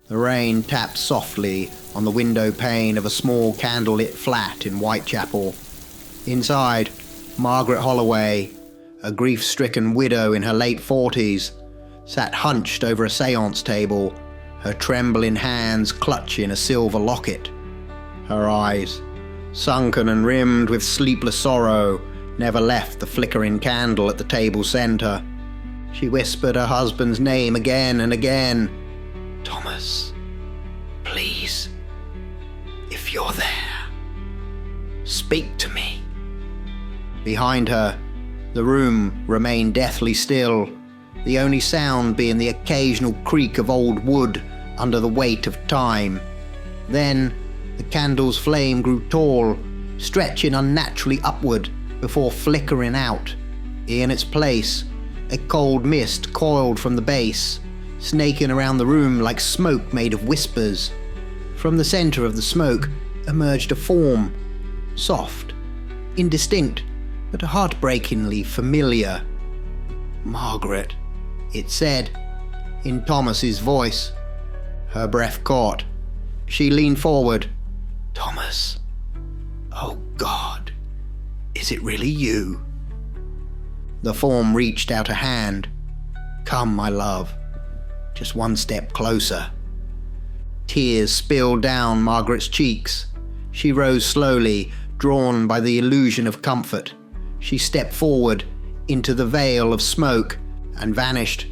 The rain tapped softly on the window pane of a small candlelit flat in Whitechapel. Inside, Margaret Holloway, a grief-stricken widow in her late 40s, sat hunched over a séance table, her trembling hands clutching a silver locket. Her eyes, sunken and rimmed with sleepless sorrow, never left the flickering candle at the table's centre. She whispered her husband's name again and again. "Thomas, please, if you're there, speak to me." Behind her, the room remained deathly still, the only sound being the occasional creak of old wood under the weight of time. Then, the candle's flame grew tall, stretching unnaturally upward before flickering out. In its place, a cold mist coiled from the base, snaking around the room like smoke made of whispers. From the center of the smoke emerged a form, soft, indistinct, but heartbreakingly familiar. "Margaret," it said, in Thomas's voice. Her breath caught. She leaned forward. "Thomas, oh God, is it really you?" The form reached out a hand. "Come, my love, just one step closer." Tears spilled down Margaret's cheeks. She rose slowly, drawn by the illusion of comfort. She stepped forward into the veil of smoke and vanished.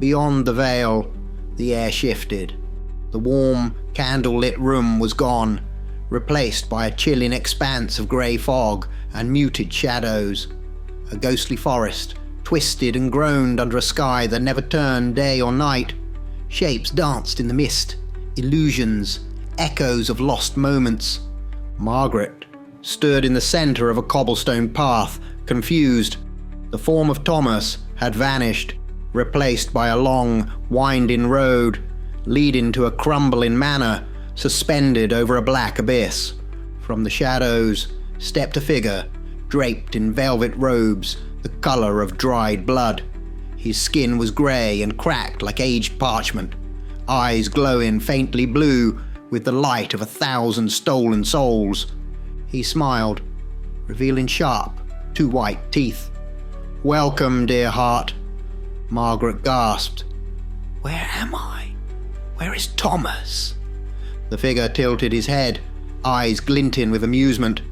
Beyond the veil, the air shifted. The warm, candle-lit room was gone, replaced by a chilling expanse of grey fog and muted shadows. A ghostly forest twisted and groaned under a sky that never turned day or night. Shapes danced in the mist, illusions, echoes of lost moments. Margaret stood in the centre of a cobblestone path, confused. The form of Thomas had vanished, replaced by a long, winding road leading to a crumbling manor suspended over a black abyss. From the shadows stepped a figure, draped in velvet robes the colour of dried blood. His skin was grey and cracked like aged parchment, eyes glowing faintly blue with the light of 1,000 stolen souls. He smiled, revealing sharp, 2 white teeth. "Welcome, dear heart," Margaret gasped. "Where am I? Where is Thomas?" The figure tilted his head, eyes glinting with amusement.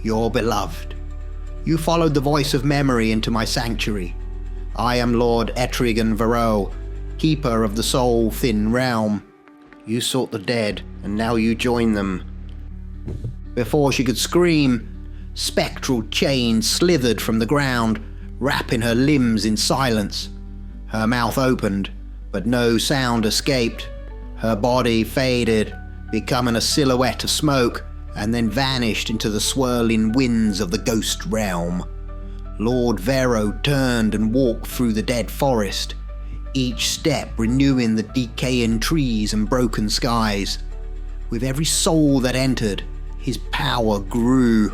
"Your beloved. You followed the voice of memory into my sanctuary. I am Lord Etrigan Varro, keeper of the soul-thin realm. You sought the dead, and now you join them." Before she could scream, spectral chains slithered from the ground, wrapping her limbs in silence. Her mouth opened, but no sound escaped. Her body faded, becoming a silhouette of smoke, and then vanished into the swirling winds of the ghost realm. Lord Varro turned and walked through the dead forest, each step renewing the decaying trees and broken skies. With every soul that entered, his power grew.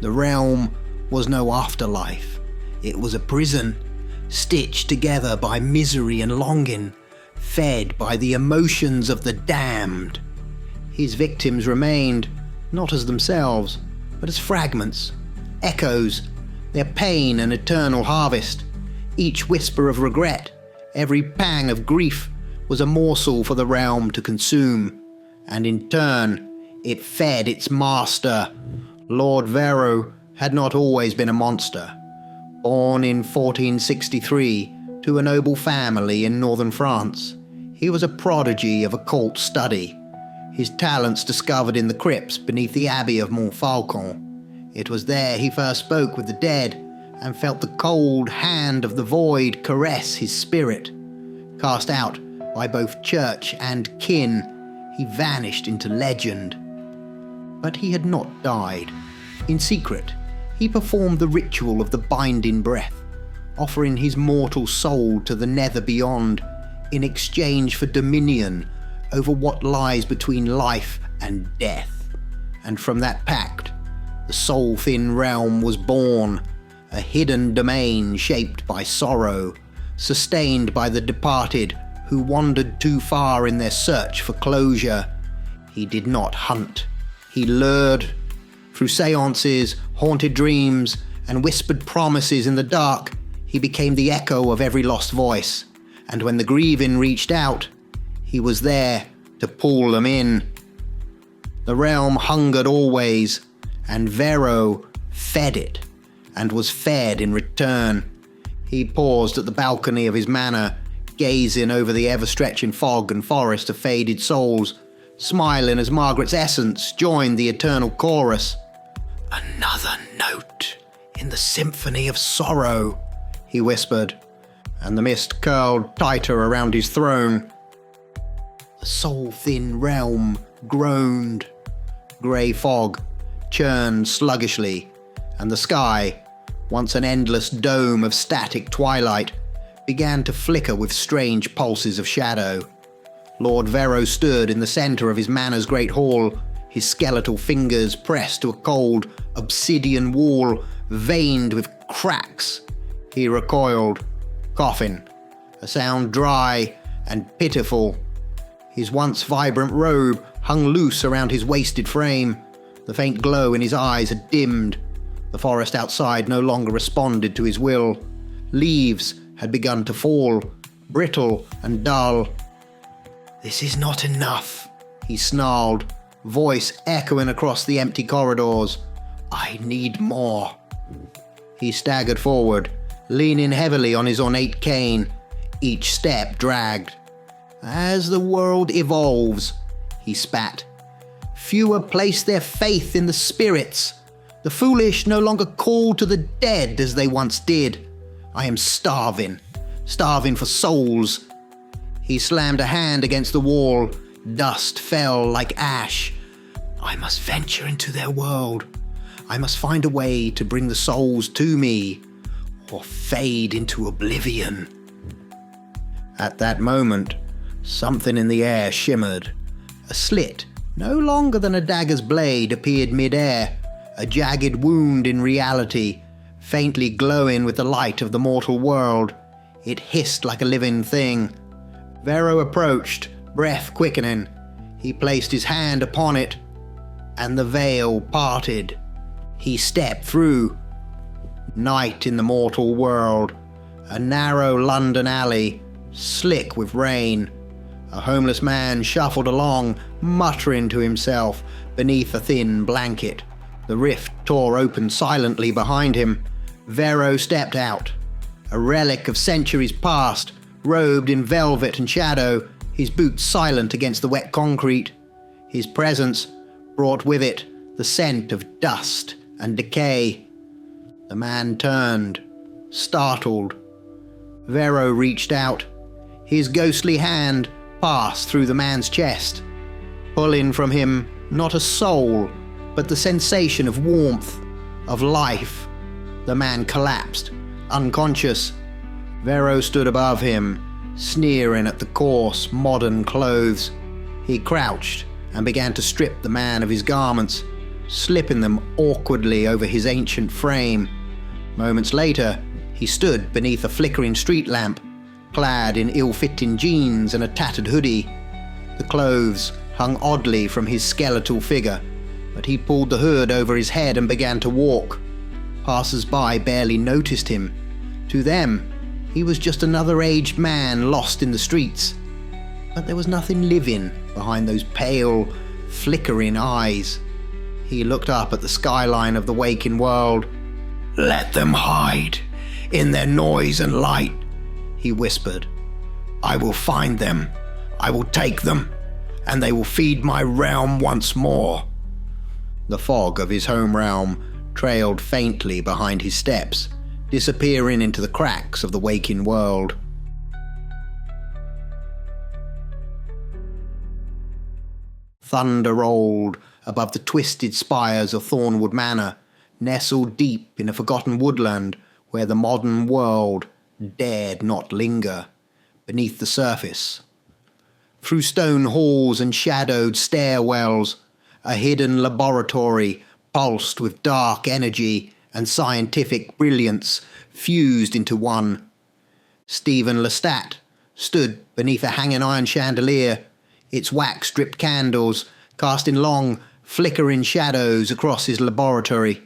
The realm was no afterlife. It was a prison, stitched together by misery and longing, fed by the emotions of the damned. His victims remained, not as themselves, but as fragments, echoes, their pain an eternal harvest. Each whisper of regret, every pang of grief was a morsel for the realm to consume, and in turn, it fed its master. Lord Varro had not always been a monster. Born in 1463 to a noble family in northern France, he was a prodigy of occult study, his talents discovered in the crypts beneath the Abbey of Montfaucon. It was there he first spoke with the dead and felt the cold hand of the void caress his spirit. Cast out by both church and kin, he vanished into legend. But he had not died. In secret, he performed the ritual of the binding breath, offering his mortal soul to the nether beyond in exchange for dominion over what lies between life and death. And from that pact, the soul-thin realm was born, a hidden domain shaped by sorrow, sustained by the departed who wandered too far in their search for closure. He did not hunt. He lured. Through seances, haunted dreams, and whispered promises in the dark, he became the echo of every lost voice. And when the grieving reached out, he was there to pull them in. The realm hungered always, and Vero fed it, and was fed in return. He paused at the balcony of his manor, gazing over the ever-stretching fog and forest of faded souls, smiling as Margaret's essence joined the eternal chorus. "Another note in the symphony of sorrow," he whispered, and the mist curled tighter around his throne. The soul-thin realm groaned. Grey fog churned sluggishly, and the sky, once an endless dome of static twilight, began to flicker with strange pulses of shadow. Lord Vero stood in the centre of his manor's great hall, his skeletal fingers pressed to a cold, obsidian wall veined with cracks. He recoiled, coughing, a sound dry and pitiful. His once vibrant robe hung loose around his wasted frame. The faint glow in his eyes had dimmed. The forest outside no longer responded to his will. Leaves had begun to fall, brittle and dull. "This is not enough," he snarled, voice echoing across the empty corridors. "I need more." He staggered forward, leaning heavily on his ornate cane. Each step dragged. "As the world evolves," he spat, "fewer place their faith in the spirits. The foolish no longer call to the dead as they once did. I am starving for souls." He slammed a hand against the wall. Dust fell like ash. "I must venture into their world. I must find a way to bring the souls to me, or fade into oblivion." At that moment, something in the air shimmered. A slit, no longer than a dagger's blade, appeared mid-air, a jagged wound in reality, faintly glowing with the light of the mortal world. It hissed like a living thing. Vero approached, breath quickening. He placed his hand upon it, and the veil parted. He stepped through. Night in the mortal world. A narrow London alley, slick with rain. A homeless man shuffled along, muttering to himself beneath a thin blanket. The rift tore open silently behind him. Vero stepped out. A relic of centuries past, robed in velvet and shadow, his boots silent against the wet concrete. His presence brought with it the scent of dust and decay. The man turned, startled. Vero reached out. His ghostly hand passed through the man's chest, pulling from him not a soul, but the sensation of warmth, of life. The man collapsed, unconscious. Vero stood above him, sneering at the coarse, modern clothes. He crouched and began to strip the man of his garments, slipping them awkwardly over his ancient frame. Moments later, he stood beneath a flickering street lamp, clad in ill-fitting jeans and a tattered hoodie. The clothes hung oddly from his skeletal figure, but he pulled the hood over his head and began to walk. Passers-by barely noticed him. To them, he was just another aged man lost in the streets. But there was nothing living behind those pale, flickering eyes. He looked up at the skyline of the waking world. "Let them hide in their noise and light," he whispered. "I will find them. I will take them, and they will feed my realm once more." The fog of his home realm trailed faintly behind his steps, disappearing into the cracks of the waking world. Thunder rolled above the twisted spires of Thornwood Manor, nestled deep in a forgotten woodland where the modern world dared not linger. Beneath the surface, through stone halls and shadowed stairwells, a hidden laboratory pulsed with dark energy and scientific brilliance fused into one. Stephen Lestat stood beneath a hanging iron chandelier, its wax-dripped candles casting long, flickering shadows across his laboratory.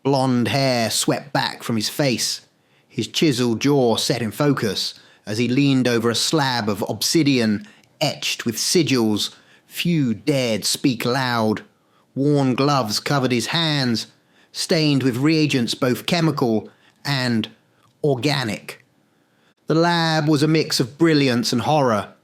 Blonde hair swept back from his face, his chiseled jaw set in focus as he leaned over a slab of obsidian etched with sigils few dared speak aloud. Worn gloves covered his hands, stained with reagents both chemical and organic. The lab was a mix of brilliance and horror.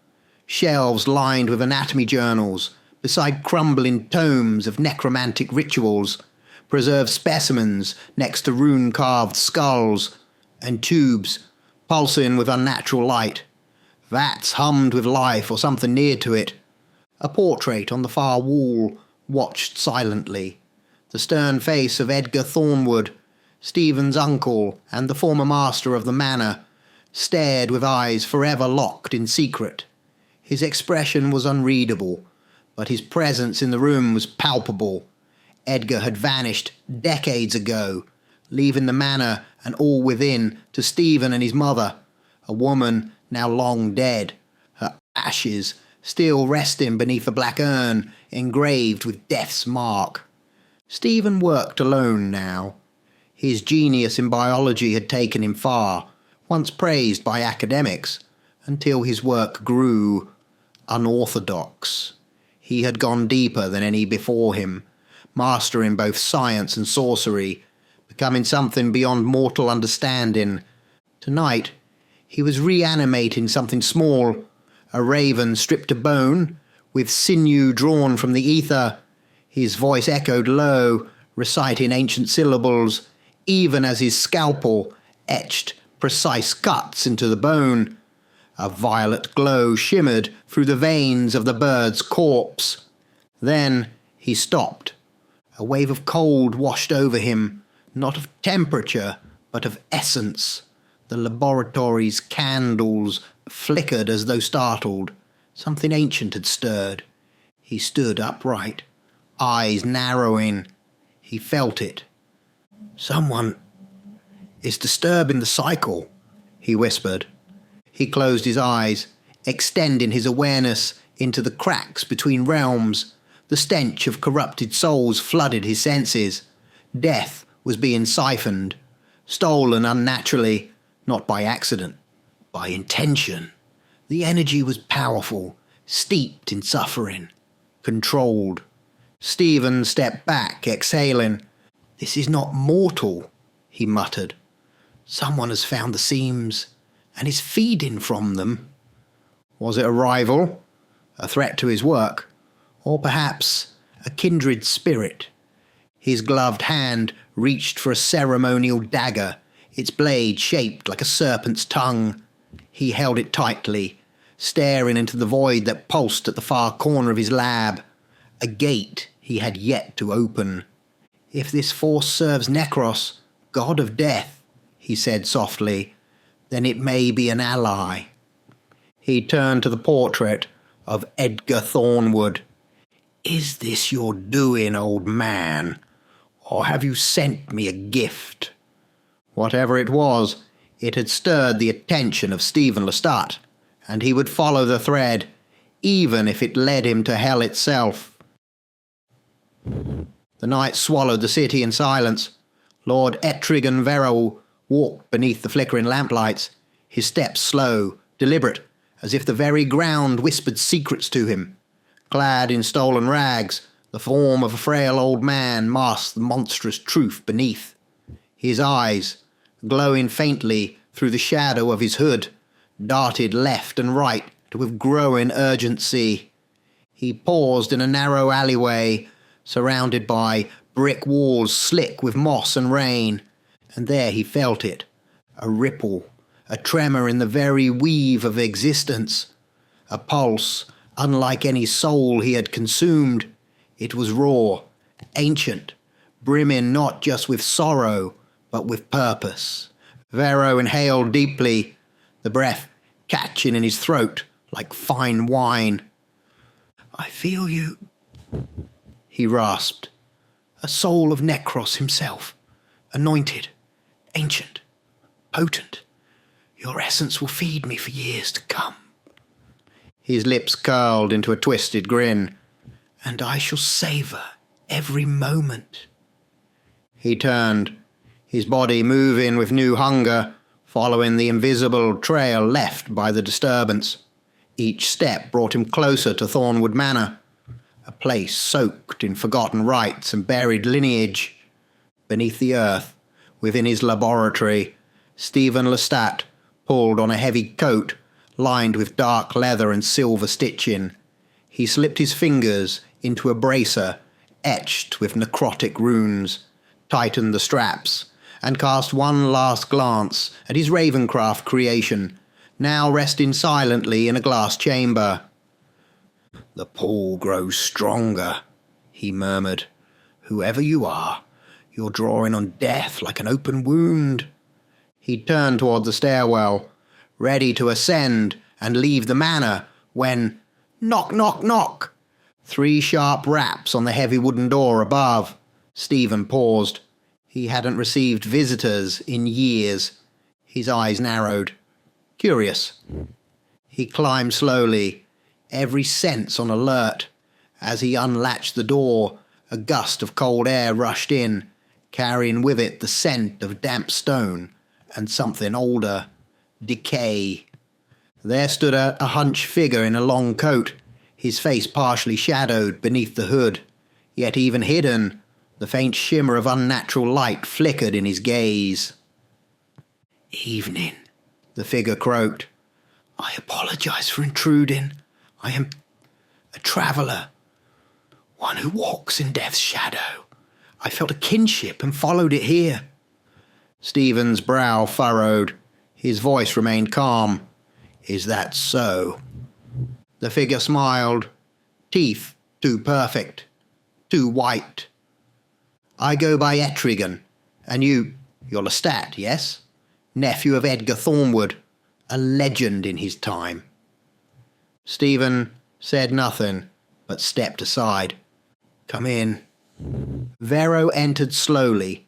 Shelves lined with anatomy journals, beside crumbling tomes of necromantic rituals, preserved specimens next to rune-carved skulls, and tubes pulsing with unnatural light. Vats hummed with life or something near to it. A portrait on the far wall watched silently. The stern face of Edgar Thornwood, Stephen's uncle and the former master of the manor, stared with eyes forever locked in secret. His expression was unreadable, but his presence in the room was palpable. Edgar had vanished decades ago, leaving the manor and all within to Stephen and his mother, a woman now long dead, her ashes still resting beneath a black urn engraved with death's mark. Stephen worked alone now. His genius in biology had taken him far, once praised by academics, until his work grew unorthodox. He had gone deeper than any before him, mastering both science and sorcery, becoming something beyond mortal understanding. Tonight, he was reanimating something small, a raven stripped to bone, with sinew drawn from the ether. His voice echoed low, reciting ancient syllables, even as his scalpel etched precise cuts into the bone. A violet glow shimmered through the veins of the bird's corpse. Then he stopped. A wave of cold washed over him, not of temperature, but of essence. The laboratory's candles flickered as though startled. Something ancient had stirred. He stood upright, eyes narrowing. He felt it. "Someone is disturbing the cycle," he whispered. He closed his eyes, extending his awareness into the cracks between realms. The stench of corrupted souls flooded his senses. Death was being siphoned, stolen unnaturally, not by accident, by intention. The energy was powerful, steeped in suffering, controlled. Stephen stepped back, exhaling. "This is not mortal," he muttered. "Someone has found the seams and is feeding from them." Was it a rival, a threat to his work, or perhaps a kindred spirit? His gloved hand reached for a ceremonial dagger, its blade shaped like a serpent's tongue. He held it tightly, staring into the void that pulsed at the far corner of his lab, a gate he had yet to open. "If this force serves Necros, god of death," he said softly, "then it may be an ally." He turned to the portrait of Edgar Thornwood. "Is this your doing, old man? Or have you sent me a gift?" Whatever it was, it had stirred the attention of Stephen Lestat, and he would follow the thread, even if it led him to hell itself. The night swallowed the city in silence. Lord Etrigan Verrill walked beneath the flickering lamplights, his steps slow, deliberate, as if the very ground whispered secrets to him. Clad in stolen rags, the form of a frail old man masked the monstrous truth beneath. His eyes, glowing faintly through the shadow of his hood, darted left and right with growing urgency. He paused in a narrow alleyway, surrounded by brick walls slick with moss and rain, and there he felt it, a ripple, a tremor in the very weave of existence, a pulse unlike any soul he had consumed. It was raw, ancient, brimming not just with sorrow, but with purpose. Verro inhaled deeply, the breath catching in his throat like fine wine. "I feel you," he rasped. "A soul of Necros himself, anointed, ancient, potent. Your essence will feed me for years to come. His lips curled into a twisted grin. And I shall savour every moment. He turned, his body moving with new hunger, following the invisible trail left by the disturbance. Each step brought him closer to Thornwood Manor, a place soaked in forgotten rites and buried lineage. Beneath the earth, within his laboratory, Stephen Lestat pulled on a heavy coat lined with dark leather and silver stitching. He slipped his fingers into a bracer etched with necrotic runes, tightened the straps, and cast one last glance at his Ravencraft creation, now resting silently in a glass chamber. The pull grows stronger, he murmured. Whoever you are, you're drawing on death like an open wound. He turned toward the stairwell, ready to ascend and leave the manor, when knock, knock, knock. 3 sharp raps on the heavy wooden door above. Stephen paused. He hadn't received visitors in years. His eyes narrowed. Curious. He climbed slowly, every sense on alert. As he unlatched the door, a gust of cold air rushed in, carrying with it the scent of damp stone and something older. Decay. There stood a hunched figure in a long coat, his face partially shadowed beneath the hood, yet even hidden, the faint shimmer of unnatural light flickered in his gaze. Evening, the figure croaked. I apologize for intruding. I am a traveller, one who walks in death's shadow. I felt a kinship and followed it here. Stephen's brow furrowed. His voice remained calm. Is that so? The figure smiled. Teeth too perfect, too white. I go by Etrigan, and you're Lestat, yes? Nephew of Edgar Thornwood, a legend in his time. Stephen said nothing, but stepped aside. Come in. Vero entered slowly,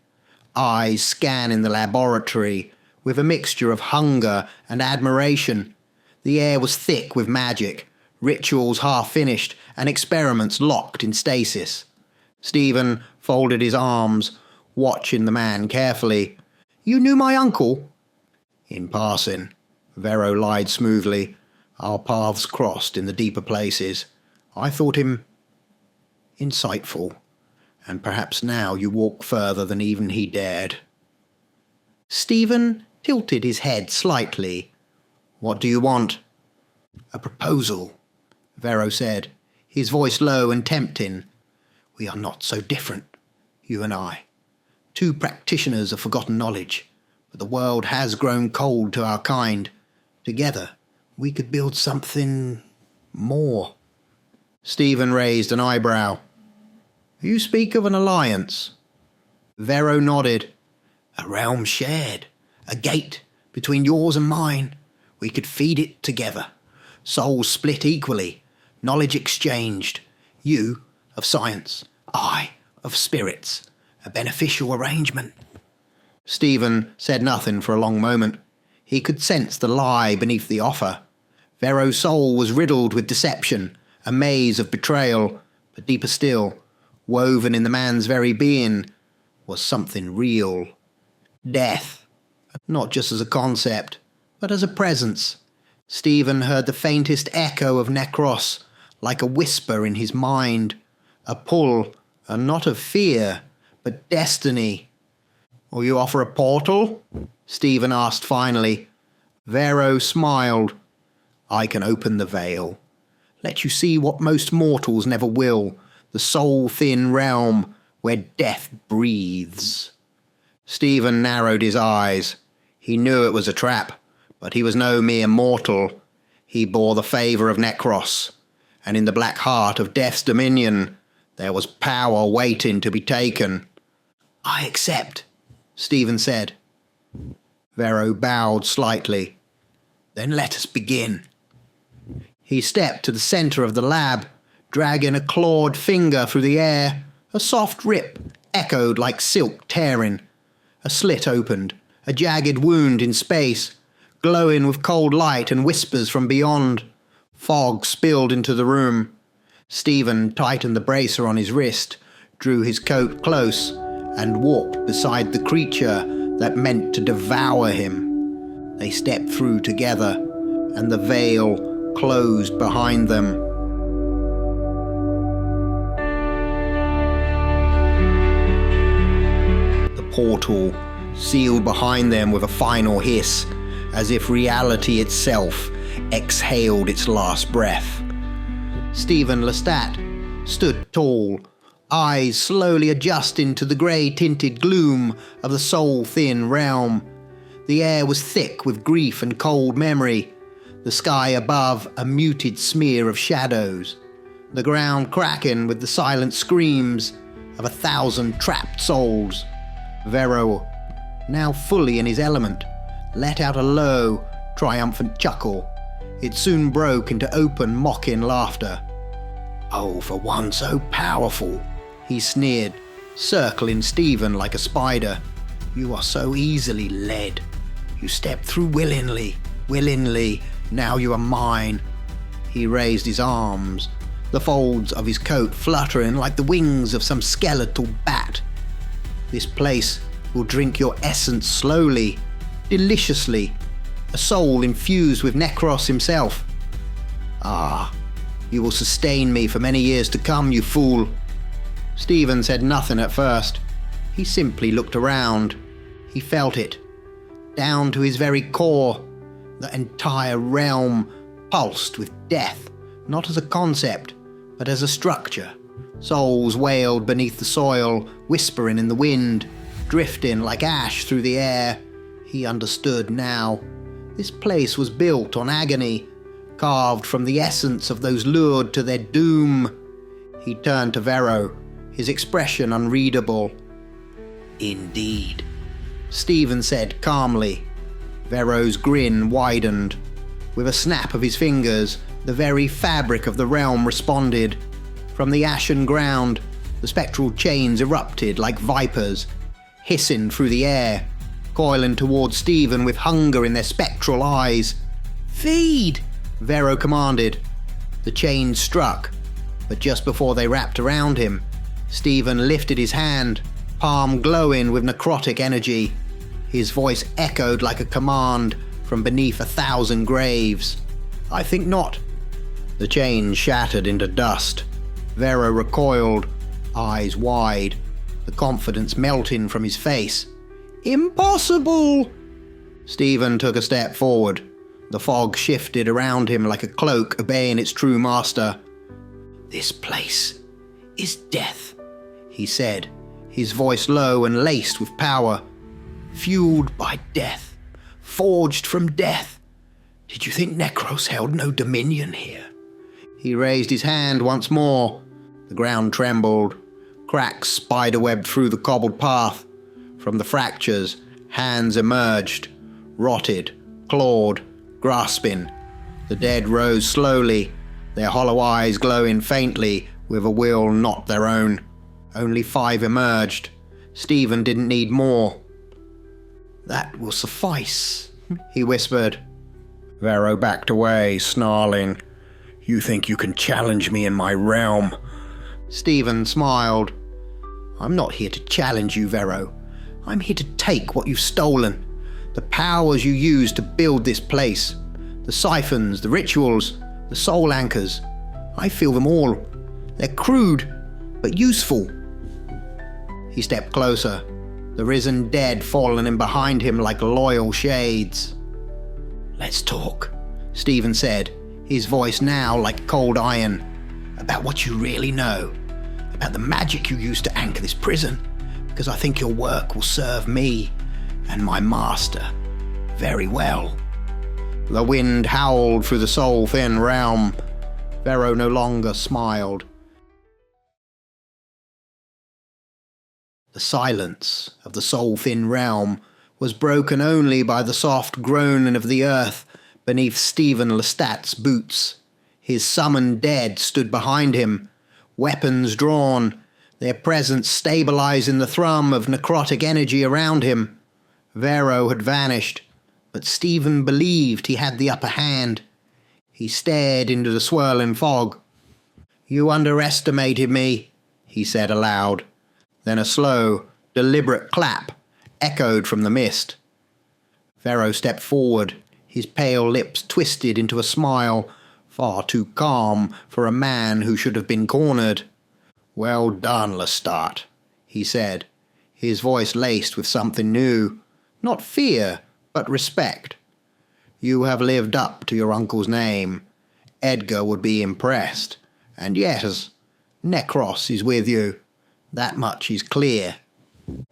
eyes scanning the laboratory with a mixture of hunger and admiration. The air was thick with magic, rituals half finished, and experiments locked in stasis. Stephen folded his arms, watching the man carefully. You knew my uncle? In passing, Vero lied smoothly. Our paths crossed in the deeper places. I thought him insightful, and perhaps now you walk further than even he dared. Stephen tilted his head slightly. What do you want? A proposal, Vero said, his voice low and tempting. We are not so different, you and I. 2 practitioners of forgotten knowledge, but the world has grown cold to our kind. Together, we could build something more. Stephen raised an eyebrow. You speak of an alliance. Vero nodded. A realm shared, a gate between yours and mine. We could feed it together. Souls split equally, knowledge exchanged. You of science, I of spirits. A beneficial arrangement. Stephen said nothing for a long moment. He could sense the lie beneath the offer. Vero's soul was riddled with deception, a maze of betrayal, but deeper still, woven in the man's very being, was something real. Death, not just as a concept, but as a presence. Stephen heard the faintest echo of Necros, like a whisper in his mind, a pull, and not of fear, but destiny. Will you offer a portal? Stephen asked finally. Vero smiled. I can open the veil. Let you see what most mortals never will, the soul-thin realm where death breathes. Stephen narrowed his eyes. He knew it was a trap, but he was no mere mortal. He bore the favour of Necros, and in the black heart of Death's dominion there was power waiting to be taken. I accept, Stephen said. Vero bowed slightly. Then let us begin. He stepped to the centre of the lab, dragging a clawed finger through the air. A soft rip echoed like silk tearing. A slit opened, a jagged wound in space. glowing with cold light and whispers from beyond. Fog spilled into the room. Stephen tightened the bracer on his wrist, drew his coat close, and walked beside the creature that meant to devour him. They stepped through together, and the veil closed behind them. The portal sealed behind them with a final hiss, as if reality itself exhaled its last breath. Stephen Lestat stood tall, eyes slowly adjusting to the grey-tinted gloom of the soul-thin realm. The air was thick with grief and cold memory, the sky above a muted smear of shadows, the ground cracking with the silent screams of 1,000 trapped souls. Vero, now fully in his element, let out a low, triumphant chuckle. It soon broke into open, mocking laughter. "Oh, for one so powerful," he sneered, circling Stephen like a spider. "You are so easily led. You stepped through willingly, now you are mine." He raised his arms, the folds of his coat fluttering like the wings of some skeletal bat. "This place will drink your essence slowly, deliciously, a soul infused with Necros himself. Ah, you will sustain me for many years to come, you fool." Stephen said nothing at first. He simply looked around. He felt it, down to his very core. The entire realm pulsed with death, not as a concept, but as a structure. Souls wailed beneath the soil, whispering in the wind, drifting like ash through the air. He understood now. This place was built on agony, carved from the essence of those lured to their doom. He turned to Vero, his expression unreadable. "Indeed," Stephen said calmly. Vero's grin widened. With a snap of his fingers, the very fabric of the realm responded. From the ashen ground, the spectral chains erupted like vipers, hissing through the air, coiling towards Stephen with hunger in their spectral eyes. "Feed!" Vero commanded. The chains struck, but just before they wrapped around him, Stephen lifted his hand, palm glowing with necrotic energy. His voice echoed like a command from beneath 1,000 graves. "I think not." The chains shattered into dust. Vero recoiled, eyes wide, the confidence melting from his face. "Impossible!" Stephen took a step forward. The fog shifted around him like a cloak obeying its true master. "This place is death," he said, his voice low and laced with power. "Fueled by death, forged from death. Did you think Necros held no dominion here?" He raised his hand once more. The ground trembled. Cracks spiderwebbed through the cobbled path. From the fractures, hands emerged, rotted, clawed, grasping. The dead rose slowly, their hollow eyes glowing faintly with a will not their own. Only 5 emerged. Stephen didn't need more. "That will suffice," he whispered. Vero backed away, snarling. "You think you can challenge me in my realm?" Stephen smiled. "I'm not here to challenge you, Vero. I'm here to take what you've stolen. The powers you used to build this place. The siphons, the rituals, the soul anchors. I feel them all. They're crude, but useful." He stepped closer, the risen dead falling in behind him like loyal shades. "Let's talk," Stephen said, his voice now like cold iron. "About what you really know. About the magic you used to anchor this prison. Because I think your work will serve me and my master very well." The wind howled through the soul-thin realm. Vero no longer smiled. The silence of the soul-thin realm was broken only by the soft groaning of the earth beneath Stephen Lestat's boots. His summoned dead stood behind him, weapons drawn, their presence stabilizing the thrum of necrotic energy around him. Vero had vanished, but Stephen believed he had the upper hand. He stared into the swirling fog. "You underestimated me," he said aloud. Then a slow, deliberate clap echoed from the mist. Vero stepped forward, his pale lips twisted into a smile, far too calm for a man who should have been cornered. "Well done, Lestat," he said, his voice laced with something new. Not fear, but respect. "You have lived up to your uncle's name. Edgar would be impressed. And yes, Necros is with you. That much is clear."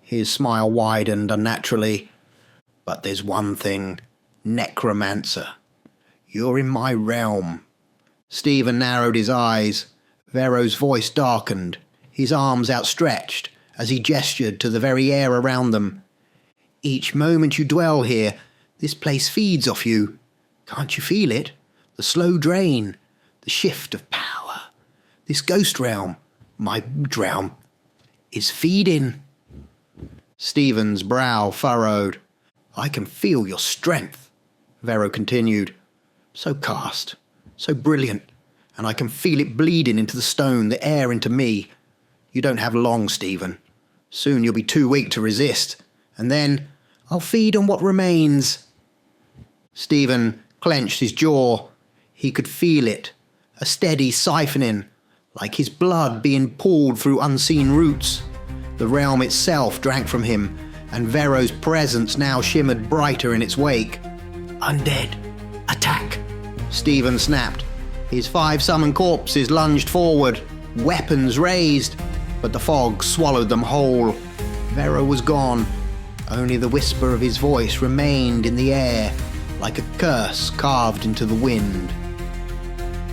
His smile widened unnaturally. "But there's one thing. Necromancer. You're in my realm." Stephen narrowed his eyes. Vero's voice darkened, his arms outstretched as he gestured to the very air around them. "Each moment you dwell here, this place feeds off you. Can't you feel it? The slow drain, the shift of power. This ghost realm, my realm, is feeding." Stephen's brow furrowed. "I can feel your strength," Vero continued. "So cast, so brilliant, and I can feel it bleeding into the stone, the air into me. You don't have long, Stephen. Soon you'll be too weak to resist, and then I'll feed on what remains." Stephen clenched his jaw. He could feel it, a steady siphoning, like his blood being pulled through unseen roots. The realm itself drank from him, and Vero's presence now shimmered brighter in its wake. "Undead, attack!" Stephen snapped. His 5 summoned corpses lunged forward, weapons raised, but the fog swallowed them whole. Vero was gone. Only the whisper of his voice remained in the air, like a curse carved into the wind.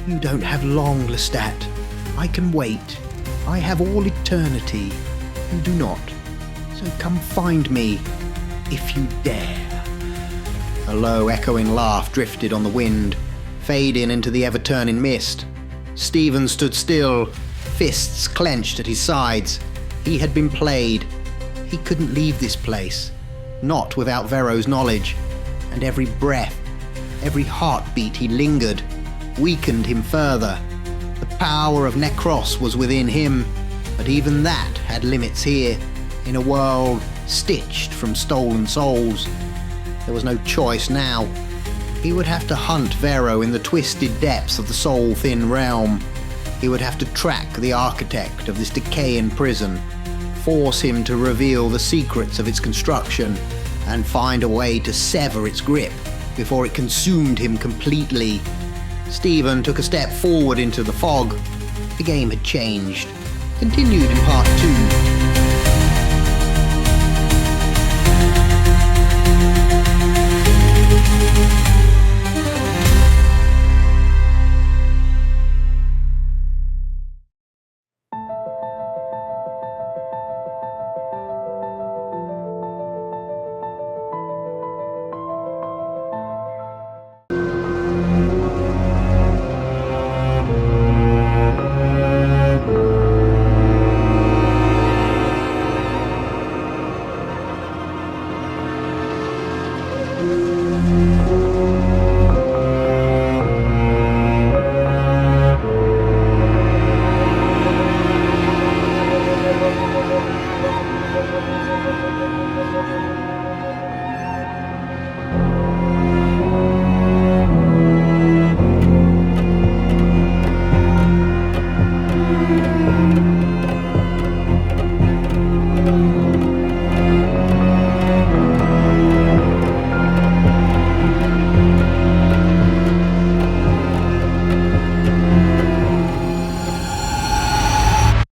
"You don't have long, Lestat. I can wait. I have all eternity. You do not. So come find me, if you dare." A low, echoing laugh drifted on the wind, fading into the ever-turning mist. Stephen stood still, fists clenched at his sides. He had been played. He couldn't leave this place, not without Vero's knowledge, and every breath, every heartbeat he lingered, weakened him further. The power of Necros was within him, but even that had limits here, in a world stitched from stolen souls. There was no choice now. He would have to hunt Vero in the twisted depths of the soul-thin realm. He would have to track the architect of this decaying prison, force him to reveal the secrets of its construction, and find a way to sever its grip before it consumed him completely. Stephen took a step forward into the fog. The game had changed. Continued in part 2.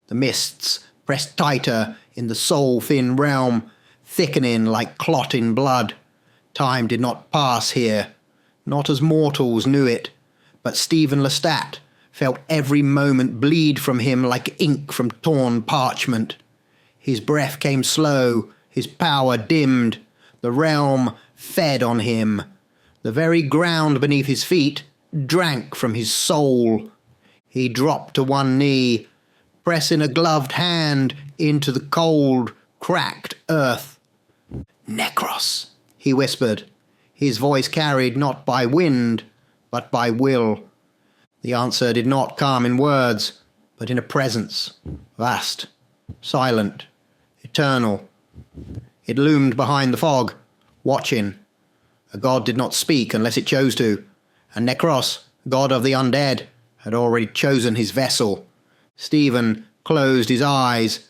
The mists pressed tighter in the soul-thin realm, thickening like clotting blood. Time did not pass here, not as mortals knew it, but Stephen Lestat felt every moment bleed from him like ink from torn parchment. His breath came slow, his power dimmed, the realm fed on him. The very ground beneath his feet drank from his soul. He dropped to one knee, pressing a gloved hand into the cold, cracked earth. "Necros," he whispered, his voice carried not by wind, but by will. The answer did not come in words, but in a presence, vast, silent, eternal. It loomed behind the fog, watching. A god did not speak unless it chose to, and Necros, god of the undead, had already chosen his vessel. Stephen closed his eyes.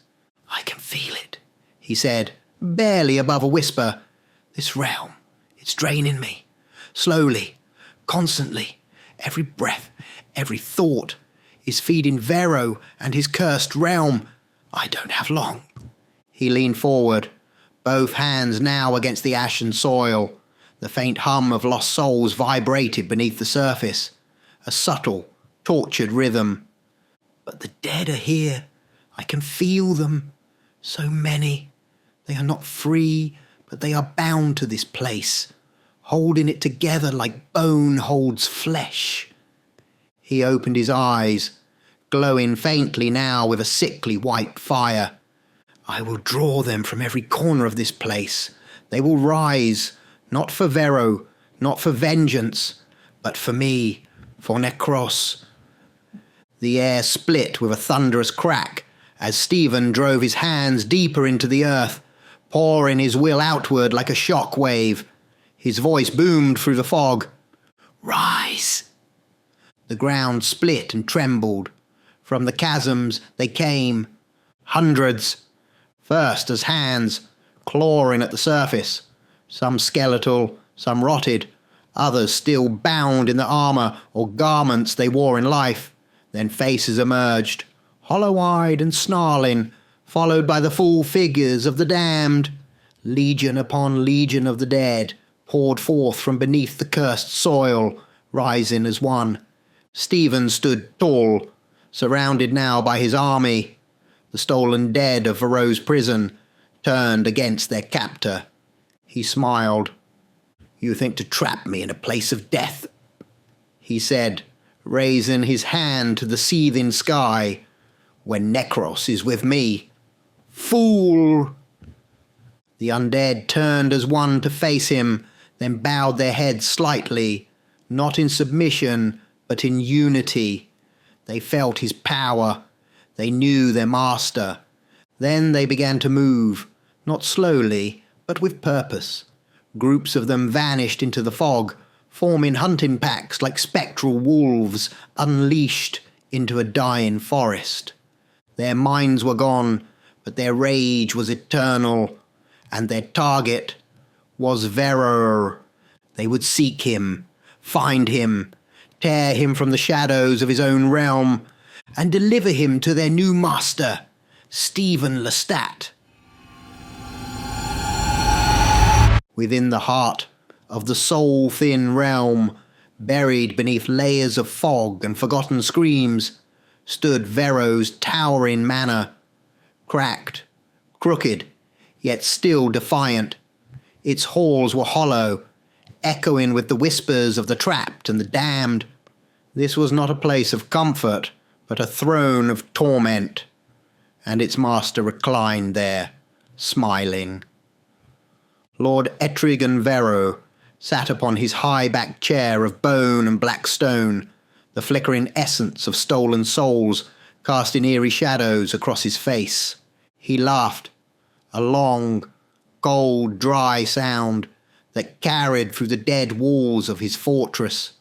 "I can feel it," he said, barely above a whisper. "This realm, it's draining me. Slowly, constantly. Every breath, every thought is feeding Vero and his cursed realm. I don't have long." He leaned forward, both hands now against the ashen soil. The faint hum of lost souls vibrated beneath the surface, a subtle, tortured rhythm. "But the dead are here. I can feel them. So many. They are not free, but they are bound to this place, holding it together like bone holds flesh." He opened his eyes, glowing faintly now with a sickly white fire. "I will draw them from every corner of this place. They will rise, not for Vero, not for vengeance, but for me, for Necros." The air split with a thunderous crack as Stephen drove his hands deeper into the earth, pouring his will outward like a shock wave. His voice boomed through the fog. "Rise!" The ground split and trembled. From the chasms they came, hundreds, first as hands, clawing at the surface, some skeletal, some rotted, others still bound in the armour or garments they wore in life. Then faces emerged, hollow-eyed and snarling, followed by the full figures of the damned. Legion upon legion of the dead poured forth from beneath the cursed soil, rising as one. Stephen stood tall, surrounded now by his army. The stolen dead of Vero's prison turned against their captor. He smiled. "You think to trap me in a place of death," he said, raising his hand to the seething sky, "when Necros is with me. Fool!" The undead turned as one to face him, then bowed their heads slightly, not in submission, but in unity. They felt his power. They knew their master. Then they began to move, not slowly, but with purpose. Groups of them vanished into the fog, forming hunting packs like spectral wolves unleashed into a dying forest. Their minds were gone, but their rage was eternal, and their target was Vero. They would seek him, find him, tear him from the shadows of his own realm, and deliver him to their new master, Stephen Lestat. Within the heart of the soul-thin realm, buried beneath layers of fog and forgotten screams, stood Vero's towering manor, cracked, crooked, yet still defiant. Its halls were hollow, echoing with the whispers of the trapped and the damned. This was not a place of comfort, but a throne of torment, and its master reclined there, smiling. Lord Etrigan Vero sat upon his high-backed chair of bone and black stone, the flickering essence of stolen souls casting eerie shadows across his face. He laughed, a long, cold, dry sound that carried through the dead walls of his fortress.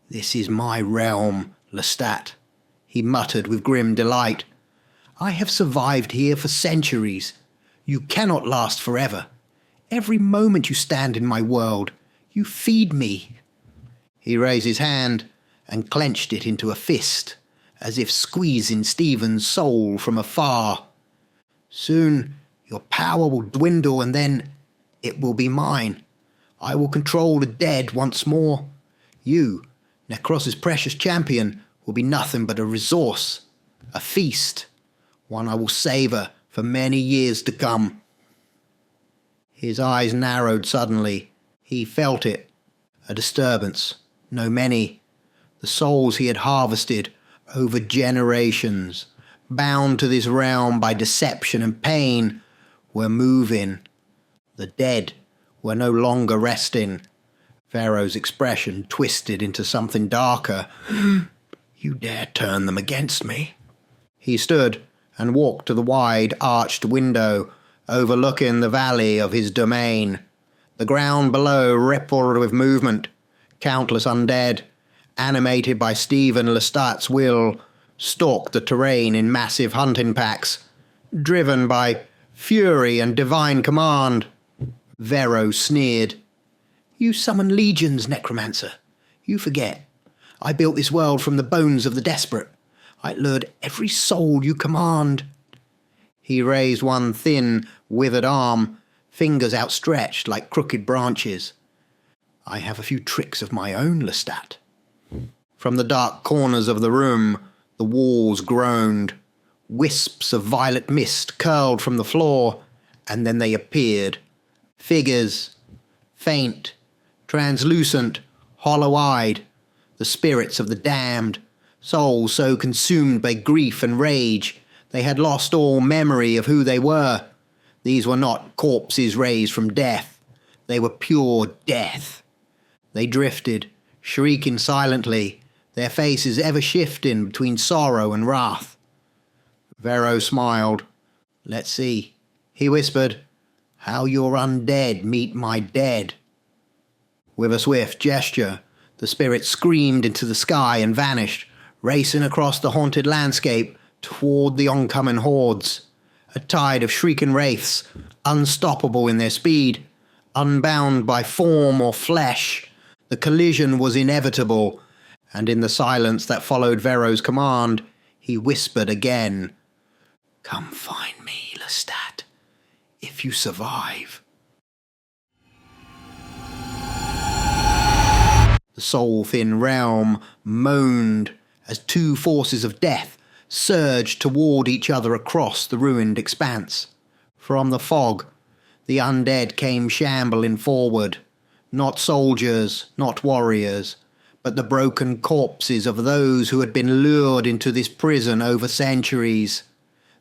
"This is my realm, Lestat," he muttered with grim delight. "I have survived here for centuries. You cannot last forever. Every moment you stand in my world, you feed me." He raised his hand and clenched it into a fist, as if squeezing Stephen's soul from afar. "Soon your power will dwindle, and then it will be mine. I will control the dead once more. You, Necros's precious champion, will be nothing but a resource, a feast, one I will savour for many years to come." His eyes narrowed suddenly. He felt it. A disturbance. No many. The souls he had harvested over generations, bound to this realm by deception and pain, were moving. The dead were no longer resting. Pharaoh's expression twisted into something darker. "You dare turn them against me?" He stood and walked to the wide, arched window overlooking the valley of his domain. The ground below rippled with movement. Countless undead, animated by Stephen Lestat's will, stalked the terrain in massive hunting packs, driven by fury and divine command. Vero sneered. "You summon legions, necromancer. You forget. I built this world from the bones of the desperate. I lured every soul you command." He raised one thin, withered arm, fingers outstretched like crooked branches. "I have a few tricks of my own, Lestat." From the dark corners of the room, the walls groaned. Wisps of violet mist curled from the floor, and then they appeared. Figures, faint, translucent, hollow-eyed, the spirits of the damned, souls so consumed by grief and rage they had lost all memory of who they were. These were not corpses raised from death. They were pure death. They drifted, shrieking silently, their faces ever shifting between sorrow and wrath. Vero smiled. "Let's see," he whispered, "how your undead meet my dead." With a swift gesture, the spirit screamed into the sky and vanished, racing across the haunted landscape toward the oncoming hordes. A tide of shrieking wraiths, unstoppable in their speed, unbound by form or flesh. The collision was inevitable, and in the silence that followed Vero's command, he whispered again, "Come find me, Lestat, if you survive." The soul-thin realm moaned as two forces of death surged toward each other across the ruined expanse. From the fog, the undead came shambling forward, not soldiers, not warriors, but the broken corpses of those who had been lured into this prison over centuries.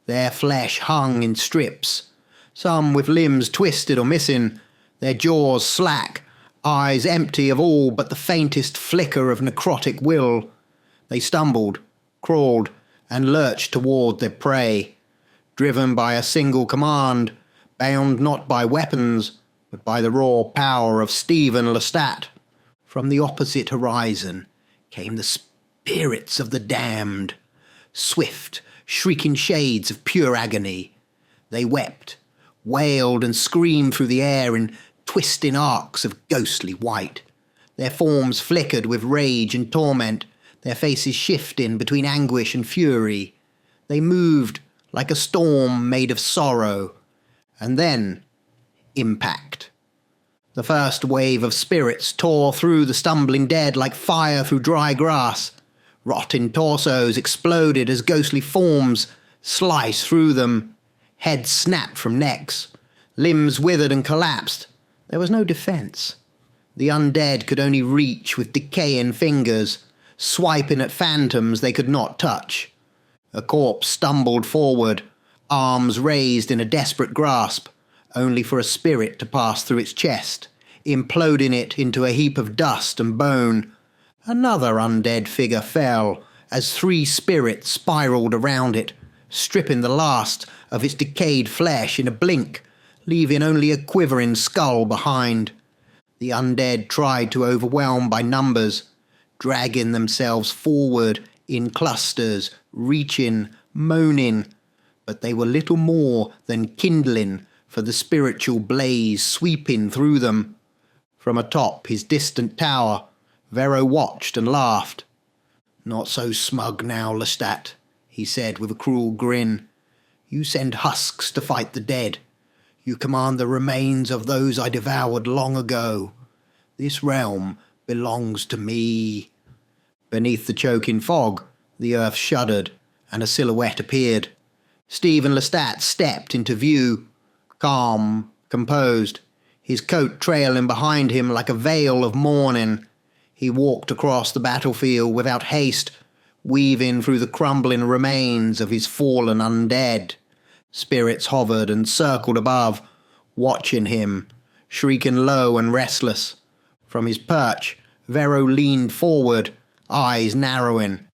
Their flesh hung in strips, some with limbs twisted or missing, their jaws slack, eyes empty of all but the faintest flicker of necrotic will. They stumbled, crawled, and lurched toward their prey, driven by a single command, bound not by weapons, but by the raw power of Stephen Lestat. From the opposite horizon came the spirits of the damned, swift, shrieking shades of pure agony. They wept, wailed, and screamed through the air in twisting arcs of ghostly white. Their forms flickered with rage and torment, their faces shifting between anguish and fury. They moved like a storm made of sorrow. And then, impact. The first wave of spirits tore through the stumbling dead like fire through dry grass. Rotting torsos exploded as ghostly forms sliced through them. Heads snapped from necks. Limbs withered and collapsed. There was no defense. The undead could only reach with decaying fingers, swiping at phantoms they could not touch. A corpse stumbled forward, arms raised in a desperate grasp, only for a spirit to pass through its chest, imploding it into a heap of dust and bone. Another undead figure fell as three spirits spiraled around it, stripping the last of its decayed flesh in a blink, leaving only a quivering skull behind. The undead tried to overwhelm by numbers, dragging themselves forward in clusters, reaching, moaning, but they were little more than kindling for the spiritual blaze sweeping through them. From atop his distant tower, Vero watched and laughed. "Not so smug now, Lestat," he said with a cruel grin. "You send husks to fight the dead. You command the remains of those I devoured long ago. This realm belongs to me." Beneath the choking fog, the earth shuddered, and a silhouette appeared. Stephen Lestat stepped into view, calm, composed, his coat trailing behind him like a veil of mourning. He walked across the battlefield without haste, weaving through the crumbling remains of his fallen undead. Spirits hovered and circled above, watching him, shrieking low and restless. From his perch, Vero leaned forward, eyes narrowing.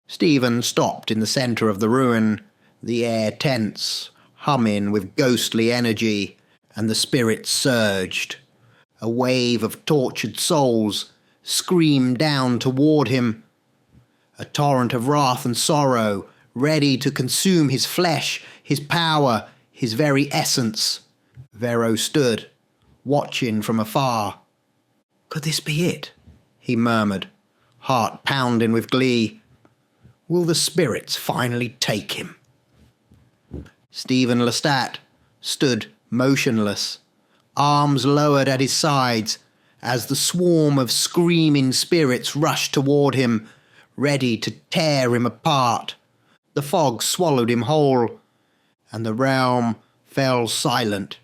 Stephen stopped in the centre of the ruin, the air tense, humming with ghostly energy, and the spirits surged. A wave of tortured souls screamed down toward him. A torrent of wrath and sorrow, ready to consume his flesh, his power, his very essence. Vero stood, watching from afar. Could this be it? He murmured, heart pounding with glee. Will the spirits finally take him? Stephen Lestat stood motionless, arms lowered at his sides, as the swarm of screaming spirits rushed toward him, ready to tear him apart. The fog swallowed him whole, and the realm fell silent.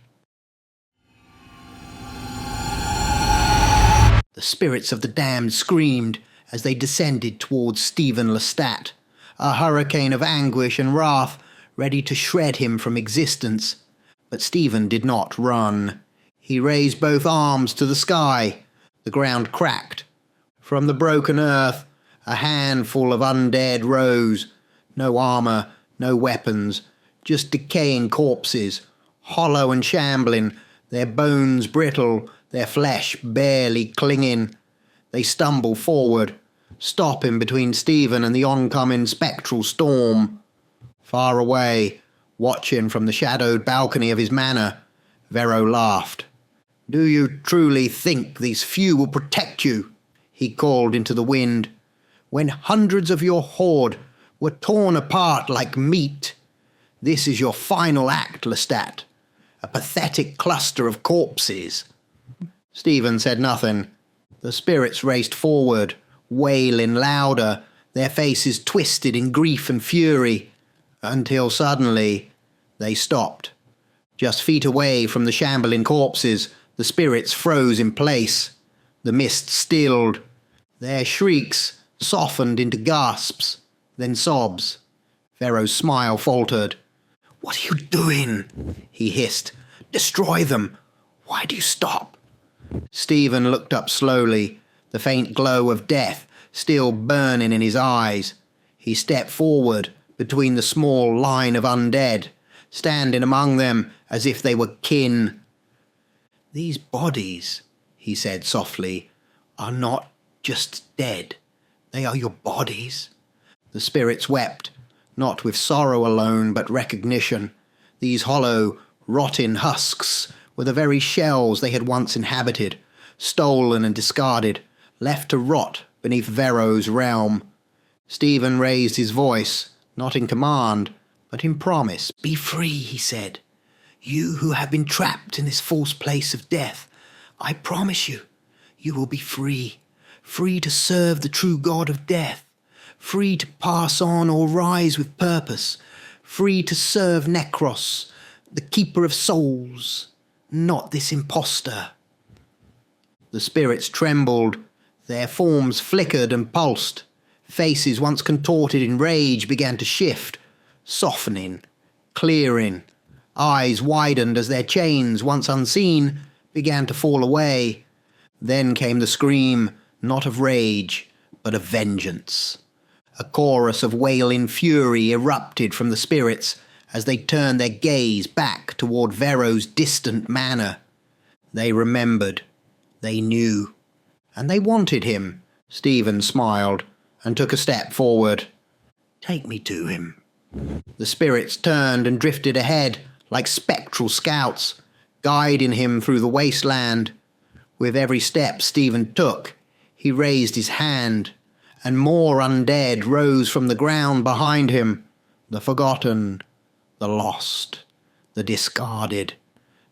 The spirits of the damned screamed as they descended towards Stephen Lestat, a hurricane of anguish and wrath ready to shred him from existence. But Stephen did not run. He raised both arms to the sky. The ground cracked. From the broken earth, a handful of undead rose. No armour, no weapons, just decaying corpses, hollow and shambling, their bones brittle, their flesh barely clinging. They stumble forward, stopping between Stephen and the oncoming spectral storm. Far away, watching from the shadowed balcony of his manor, Vero laughed. Do you truly think these few will protect you? He called into the wind. When hundreds of your horde were torn apart like meat. This is your final act, Lestat. A pathetic cluster of corpses. Stephen said nothing. The spirits raced forward, wailing louder, their faces twisted in grief and fury, until suddenly they stopped. Just feet away from the shambling corpses, the spirits froze in place. The mist stilled. Their shrieks softened into gasps, then sobs. Vero's smile faltered. What are you doing? He hissed. Destroy them. Why do you stop? Stephen looked up slowly, the faint glow of death still burning in his eyes. He stepped forward between the small line of undead, standing among them as if they were kin. These bodies, he said softly, are not just dead. They are your bodies. The spirits wept, not with sorrow alone, but recognition. These hollow, rotting husks were the very shells they had once inhabited, stolen and discarded, left to rot beneath Vero's realm. Stephen raised his voice, not in command, but in promise. Be free, he said. You who have been trapped in this false place of death, I promise you, you will be free. Free to serve the true God of death. Free to pass on or rise with purpose. Free to serve Necros, the keeper of souls, not this impostor. The spirits trembled. Their forms flickered and pulsed. Faces once contorted in rage began to shift, softening, clearing. Eyes widened as their chains, once unseen, began to fall away. Then came the scream, not of rage, but of vengeance. A chorus of wailing fury erupted from the spirits as they turned their gaze back toward Vero's distant manor. They remembered. They knew. And they wanted him. Stephen smiled and took a step forward. Take me to him. The spirits turned and drifted ahead like spectral scouts, guiding him through the wasteland. With every step Stephen took, he raised his hand, and more undead rose from the ground behind him. The forgotten, the lost, the discarded.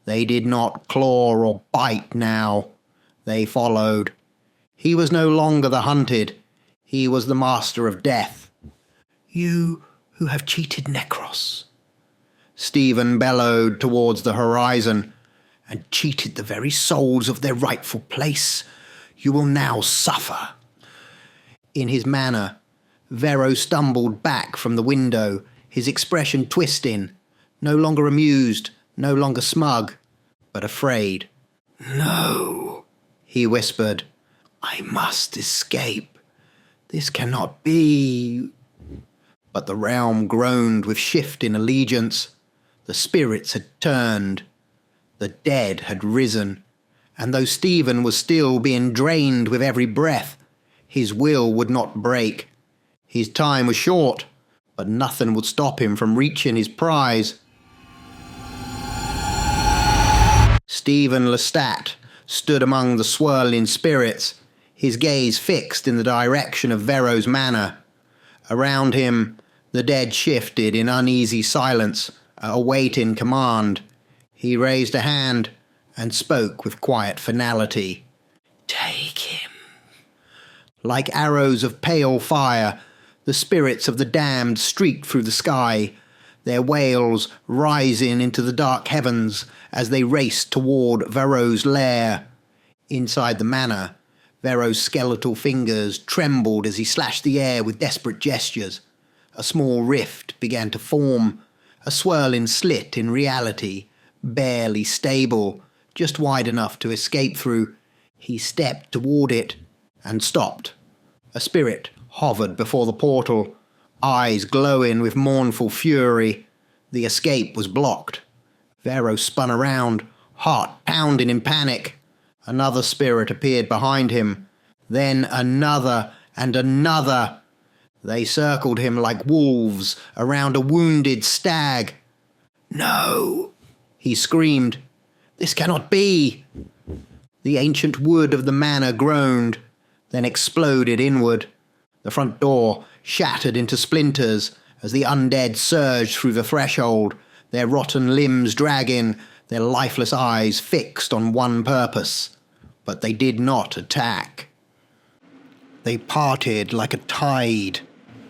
They did not claw or bite now. They followed. He was no longer the hunted. He was the master of death. You who have cheated Necros, Stephen bellowed towards the horizon, and cheated the very souls of their rightful place, you will now suffer. In his manner, Vero stumbled back from the window, his expression twisting, no longer amused, no longer smug, but afraid. No, He whispered, "I must escape. This cannot be." But the realm groaned with shift in allegiance. The spirits had turned. The dead had risen. And though Stephen was still being drained with every breath, his will would not break. His time was short, but nothing would stop him from reaching his prize. Stephen Lestat stood among the swirling spirits, his gaze fixed in the direction of Vero's manor. Around him, the dead shifted in uneasy silence, awaiting command. He raised a hand and spoke with quiet finality. "Take him." Like arrows of pale fire, the spirits of the damned streaked through the sky, their wails rising into the dark heavens as they raced toward Vero's lair. Inside the manor, Vero's skeletal fingers trembled as he slashed the air with desperate gestures. A small rift began to form, a swirling slit in reality, barely stable, just wide enough to escape through. He stepped toward it and stopped. A spirit hovered before the portal, eyes glowing with mournful fury. The escape was blocked. Vero spun around, heart pounding in panic. Another spirit appeared behind him, then another and another. They circled him like wolves around a wounded stag. "No!" he screamed. "This cannot be!" The ancient wood of the manor groaned, then exploded inward. The front door shattered into splinters as the undead surged through the threshold, their rotten limbs dragging, their lifeless eyes fixed on one purpose. But they did not attack. They parted like a tide,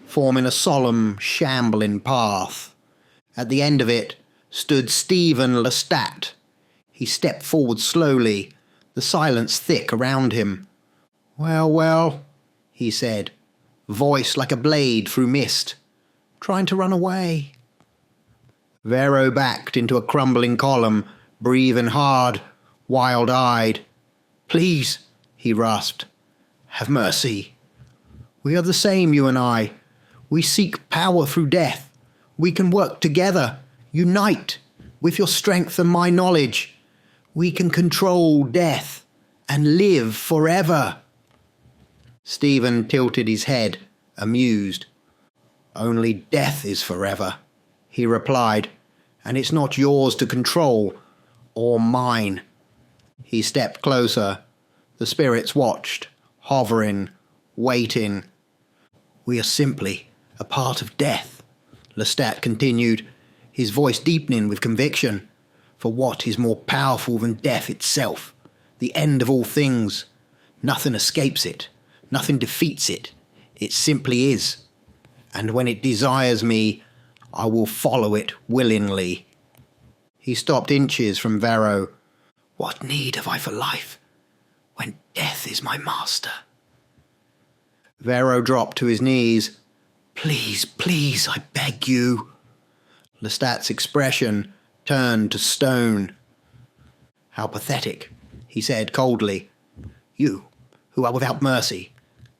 forming a solemn, shambling path. At the end of it stood Stephen Lestat. He stepped forward slowly, the silence thick around him. "Well, well," he said, voice like a blade through mist. "Trying to run away?" Vero backed into a crumbling column, breathing hard, wild-eyed. "Please," he rasped, "have mercy. We are the same, you and I. We seek power through death. We can work together, unite, with your strength and my knowledge. We can control death and live forever." Stephen tilted his head, amused. "Only death is forever," he replied, "and it's not yours to control, or mine." He stepped closer. The spirits watched, hovering, waiting. "We are simply a part of death," Lestat continued, his voice deepening with conviction. "For what is more powerful than death itself, the end of all things? Nothing escapes it, nothing defeats it. It simply is. And when it desires me, I will follow it willingly." He stopped inches from Vero. "What need have I for life, when death is my master?" Vero dropped to his knees. "Please, please, I beg you." Lestat's expression turned to stone. "How pathetic," he said coldly. "You, who are without mercy,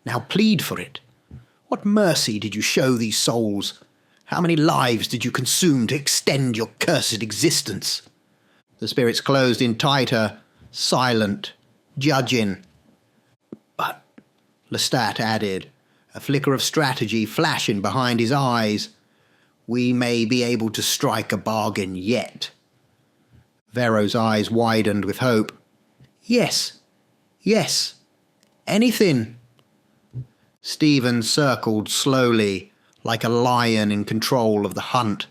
now plead for it. What mercy did you show these souls? How many lives did you consume to extend your cursed existence?" The spirits closed in tighter, silent, judging. "But," Lestat added, a flicker of strategy flashing behind his eyes, "we may be able to strike a bargain yet." Vero's eyes widened with hope. "Yes, yes, anything." Stephen circled slowly, like a lion in control of the hunt.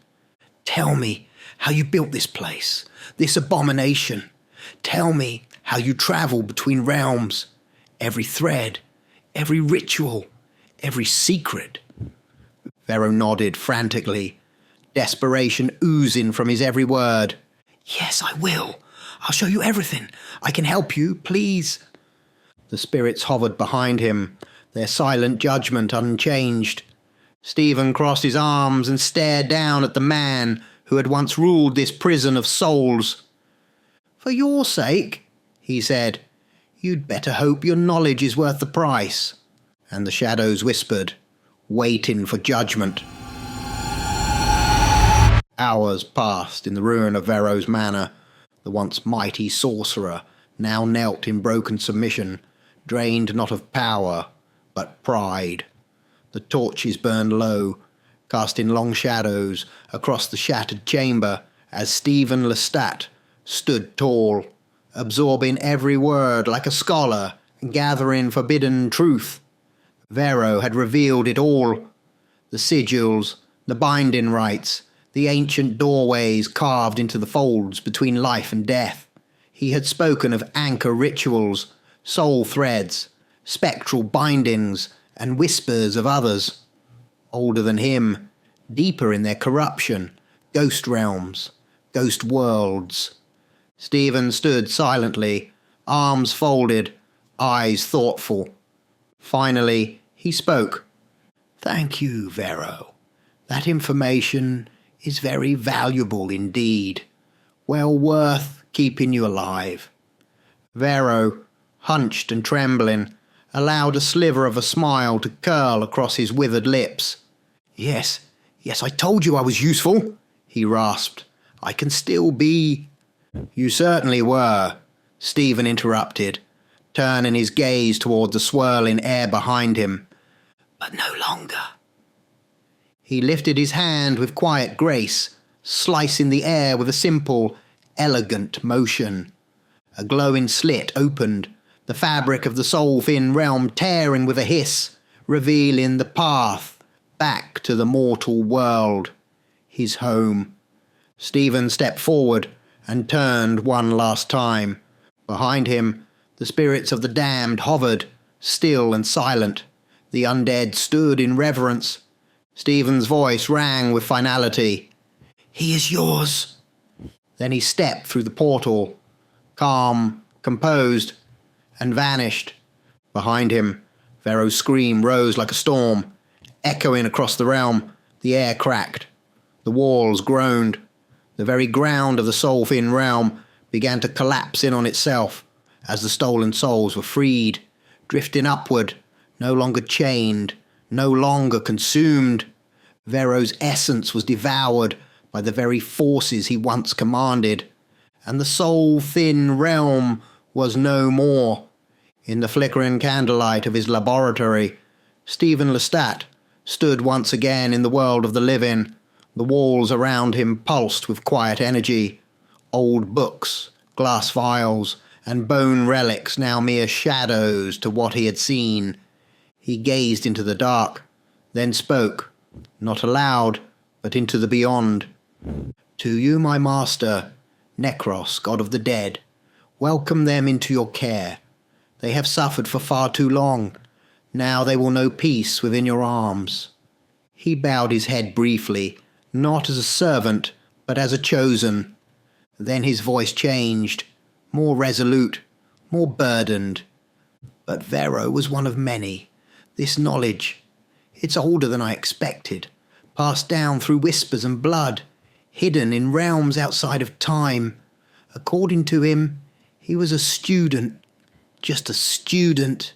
"Tell me how you built this place, this abomination. Tell me how you travel between realms. Every thread, every ritual, every secret." Vero nodded frantically, desperation oozing from his every word. "Yes, I will. I'll show you everything. I can help you, please." The spirits hovered behind him, their silent judgment unchanged. Stephen crossed his arms and stared down at the man who had once ruled this prison of souls. "For your sake," he said, You'd better hope your knowledge is worth the price. And the shadows whispered, waiting for judgment. Hours passed in the ruin of Vero's manor. The once mighty sorcerer now knelt in broken submission, drained not of power, but pride. The torches burned low, casting long shadows across the shattered chamber as Stephen Lestat stood tall, absorbing every word like a scholar, gathering forbidden truth. Vero had revealed it all. The sigils, the binding rites, the ancient doorways carved into the folds between life and death. He had spoken of anchor rituals, soul threads, spectral bindings, and whispers of others, older than him, deeper in their corruption, ghost realms, ghost worlds. Stephen stood silently, arms folded, eyes thoughtful. Finally, he spoke. "Thank you, Vero. That information is very valuable indeed. Well worth keeping you alive." Vero, hunched and trembling, allowed a sliver of a smile to curl across his withered lips. Yes, I told you I was useful," he rasped. "I can still be—" "You certainly were," Stephen interrupted, turning his gaze toward the swirling air behind him. "But no longer." He lifted his hand with quiet grace, slicing the air with a simple, elegant motion. A glowing slit opened, the fabric of the soul-thin realm tearing with a hiss, revealing the path back to the mortal world, his home. Stephen stepped forward and turned one last time. Behind him, the spirits of the damned hovered, still and silent. The undead stood in reverence. Stephen's voice rang with finality. "He is yours." Then he stepped through the portal, calm, composed, and vanished. Behind him, Vero's scream rose like a storm, echoing across the realm. The air cracked. The walls groaned. The very ground of the soul-thin realm began to collapse in on itself as the stolen souls were freed, drifting upward, no longer chained, no longer consumed. Vero's essence was devoured by the very forces he once commanded, and the soul-thin realm was no more. In the flickering candlelight of his laboratory, Stephen Lestat stood once again in the world of the living. The walls around him pulsed with quiet energy. Old books, glass vials, and bone relics now mere shadows to what he had seen. He gazed into the dark, then spoke, not aloud, but into the beyond. "To you, my master, Necros, god of the dead, welcome them into your care. They have suffered for far too long. Now they will know peace within your arms." He bowed his head briefly, not as a servant, but as a chosen. Then his voice changed, more resolute, more burdened. "But Vero was one of many. This knowledge, it's older than I expected, passed down through whispers and blood, hidden in realms outside of time. According to him, he was a student, just a student."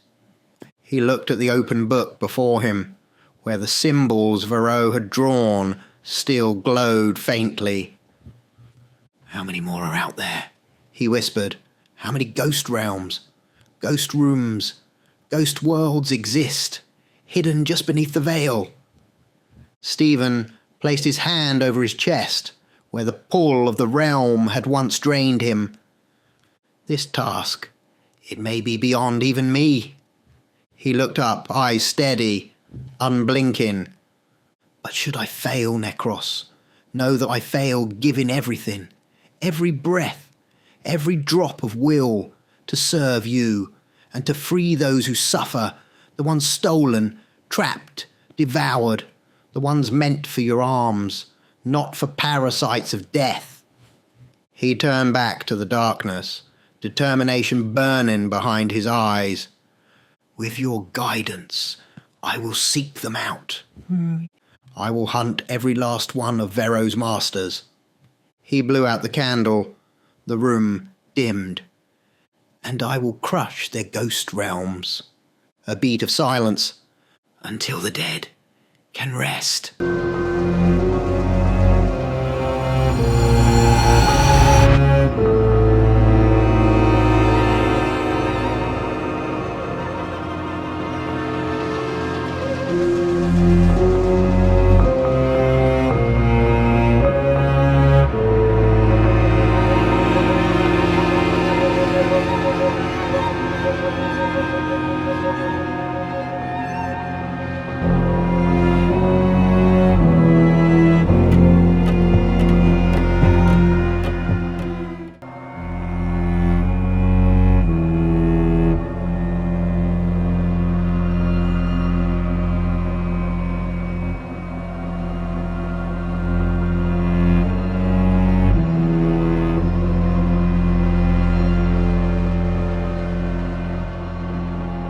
He looked at the open book before him, where the symbols Vero had drawn still glowed faintly. "How many more are out there?" he whispered. "How many ghost realms, ghost rooms, ghost worlds exist, hidden just beneath the veil?" Stephen placed his hand over his chest, where the pull of the realm had once drained him. "This task, it may be beyond even me." He looked up, eyes steady, unblinking. "But should I fail, Necros, know that I fail giving everything, every breath, every drop of will, to serve you, and to free those who suffer, the ones stolen, trapped, devoured, the ones meant for your arms, not for parasites of death." He turned back to the darkness, determination burning behind his eyes. "With your guidance, I will seek them out. I will hunt every last one of Vero's masters." He blew out the candle. The room dimmed. and I will crush their ghost realms. A beat of silence, until the dead can rest.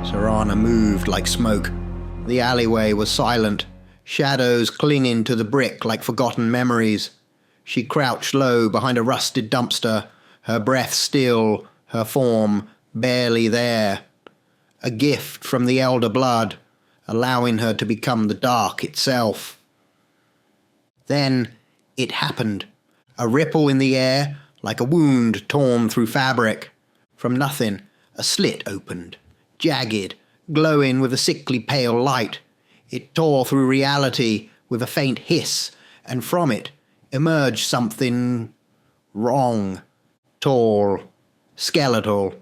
Sarana moved like smoke. The alleyway was silent, shadows clinging to the brick like forgotten memories. She crouched low behind a rusted dumpster, her breath still, her form barely there. A gift from the elder blood, allowing her to become the dark itself. Then it happened. A ripple in the air, like a wound torn through fabric. From nothing, a slit opened, jagged, glowing with a sickly pale light. It tore through reality with a faint hiss, and from it emerged something wrong. Tall, skeletal,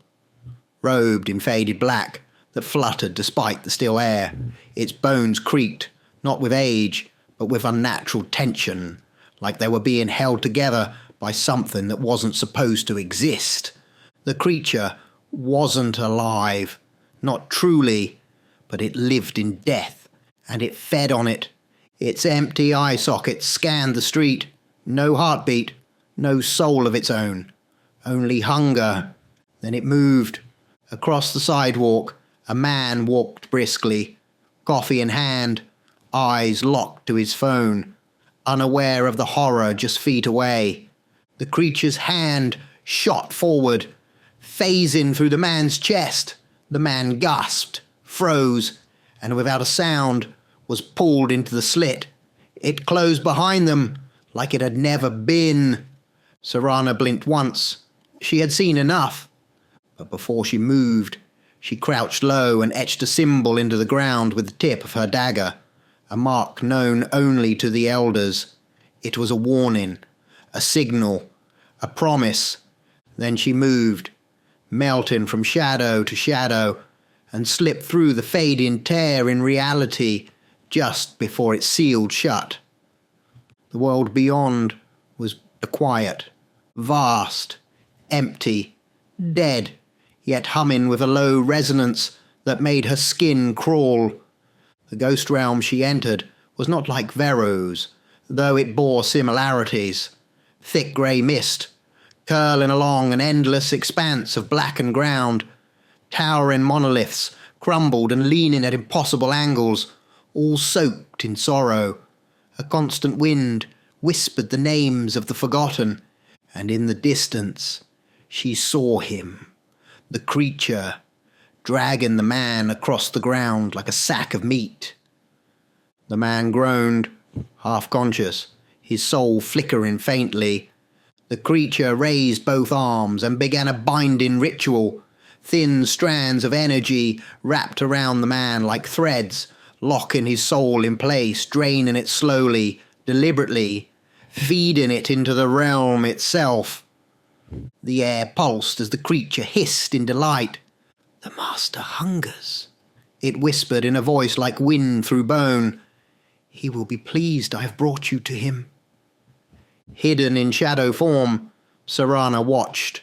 robed in faded black that fluttered despite the still air. Its bones creaked, not with age, but with unnatural tension, like they were being held together by something that wasn't supposed to exist. The creature wasn't alive. Not truly, but it lived in death, and it fed on it. Its empty eye sockets scanned the street. No heartbeat, no soul of its own. Only hunger. Then it moved. Across the sidewalk, a man walked briskly, coffee in hand, eyes locked to his phone, unaware of the horror just feet away. The creature's hand shot forward, phasing through the man's chest. The man gasped, froze, and without a sound was pulled into the slit. It closed behind them like it had never been. Sarana blinked once. She had seen enough. But before she moved, she crouched low and etched a symbol into the ground with the tip of her dagger, a mark known only to the elders. It was a warning, a signal, a promise. Then she moved, melting from shadow to shadow, and slipped through the fading tear in reality just before it sealed shut. The world beyond was quiet, vast, empty, dead, yet humming with a low resonance that made her skin crawl. The ghost realm she entered was not like Vero's, though it bore similarities. Thick grey mist, curling along an endless expanse of blackened ground. Towering monoliths, crumbled and leaning at impossible angles, all soaked in sorrow. A constant wind whispered the names of the forgotten, and in the distance she saw him, the creature, dragging the man across the ground like a sack of meat. The man groaned, half-conscious, his soul flickering faintly. The creature raised both arms and began a binding ritual. Thin strands of energy wrapped around the man like threads, locking his soul in place, draining it slowly, deliberately, feeding it into the realm itself. The air pulsed as the creature hissed in delight. "The master hungers," it whispered in a voice like wind through bone. "He will be pleased I have brought you to him." Hidden in shadow form, Sarana watched.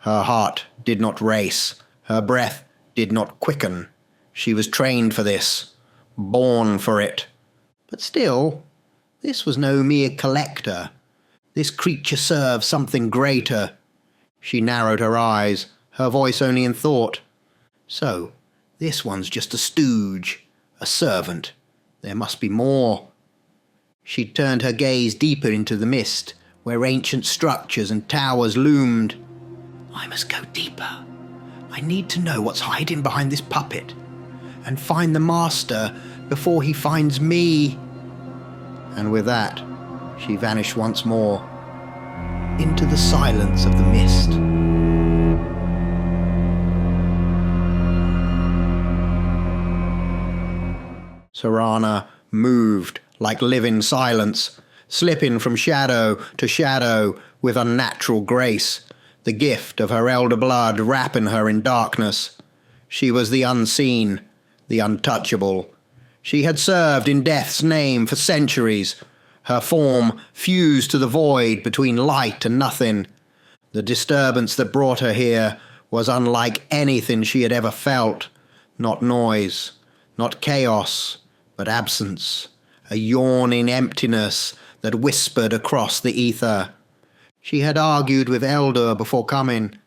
Her heart did not race. Her breath did not quicken. She was trained for this, born for it. But still, this was no mere collector. This creature served something greater. She narrowed her eyes, her voice only in thought. So, this one's just a stooge, a servant. There must be more. She turned her gaze deeper into the mist, where ancient structures and towers loomed. I must go deeper. I need to know what's hiding behind this puppet, and find the master before he finds me. And with that, she vanished once more into the silence of the mist. Sarana moved like living silence, slipping from shadow to shadow with unnatural grace, the gift of her elder blood wrapping her in darkness. She was the unseen, the untouchable. She had served in death's name for centuries. Her form fused to the void between light and nothing. The disturbance that brought her here was unlike anything she had ever felt. Not noise, not chaos, but absence, a yawning emptiness that whispered across the ether. She had argued with Elder before coming.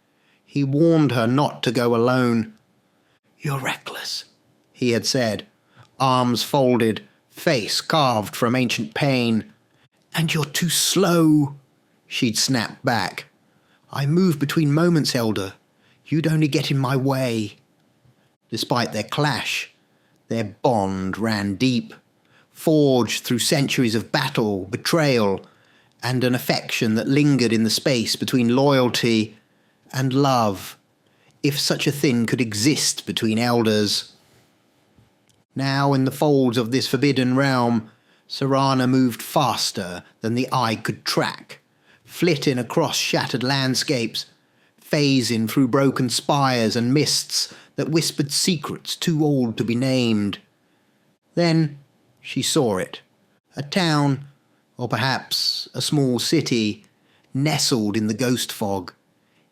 He warned her not to go alone. "You're reckless," he had said, arms folded, face carved from ancient pain. "And you're too slow," she'd snapped back. "I move between moments, Elder. You'd only get in my way." Despite their clash, their bond ran deep, forged through centuries of battle, betrayal, and an affection that lingered in the space between loyalty and love, if such a thing could exist between elders. Now, in the folds of this forbidden realm, Sarana moved faster than the eye could track, flitting across shattered landscapes, phasing through broken spires and mists that whispered secrets too old to be named. Then she saw it, a town, or perhaps a small city, nestled in the ghost fog.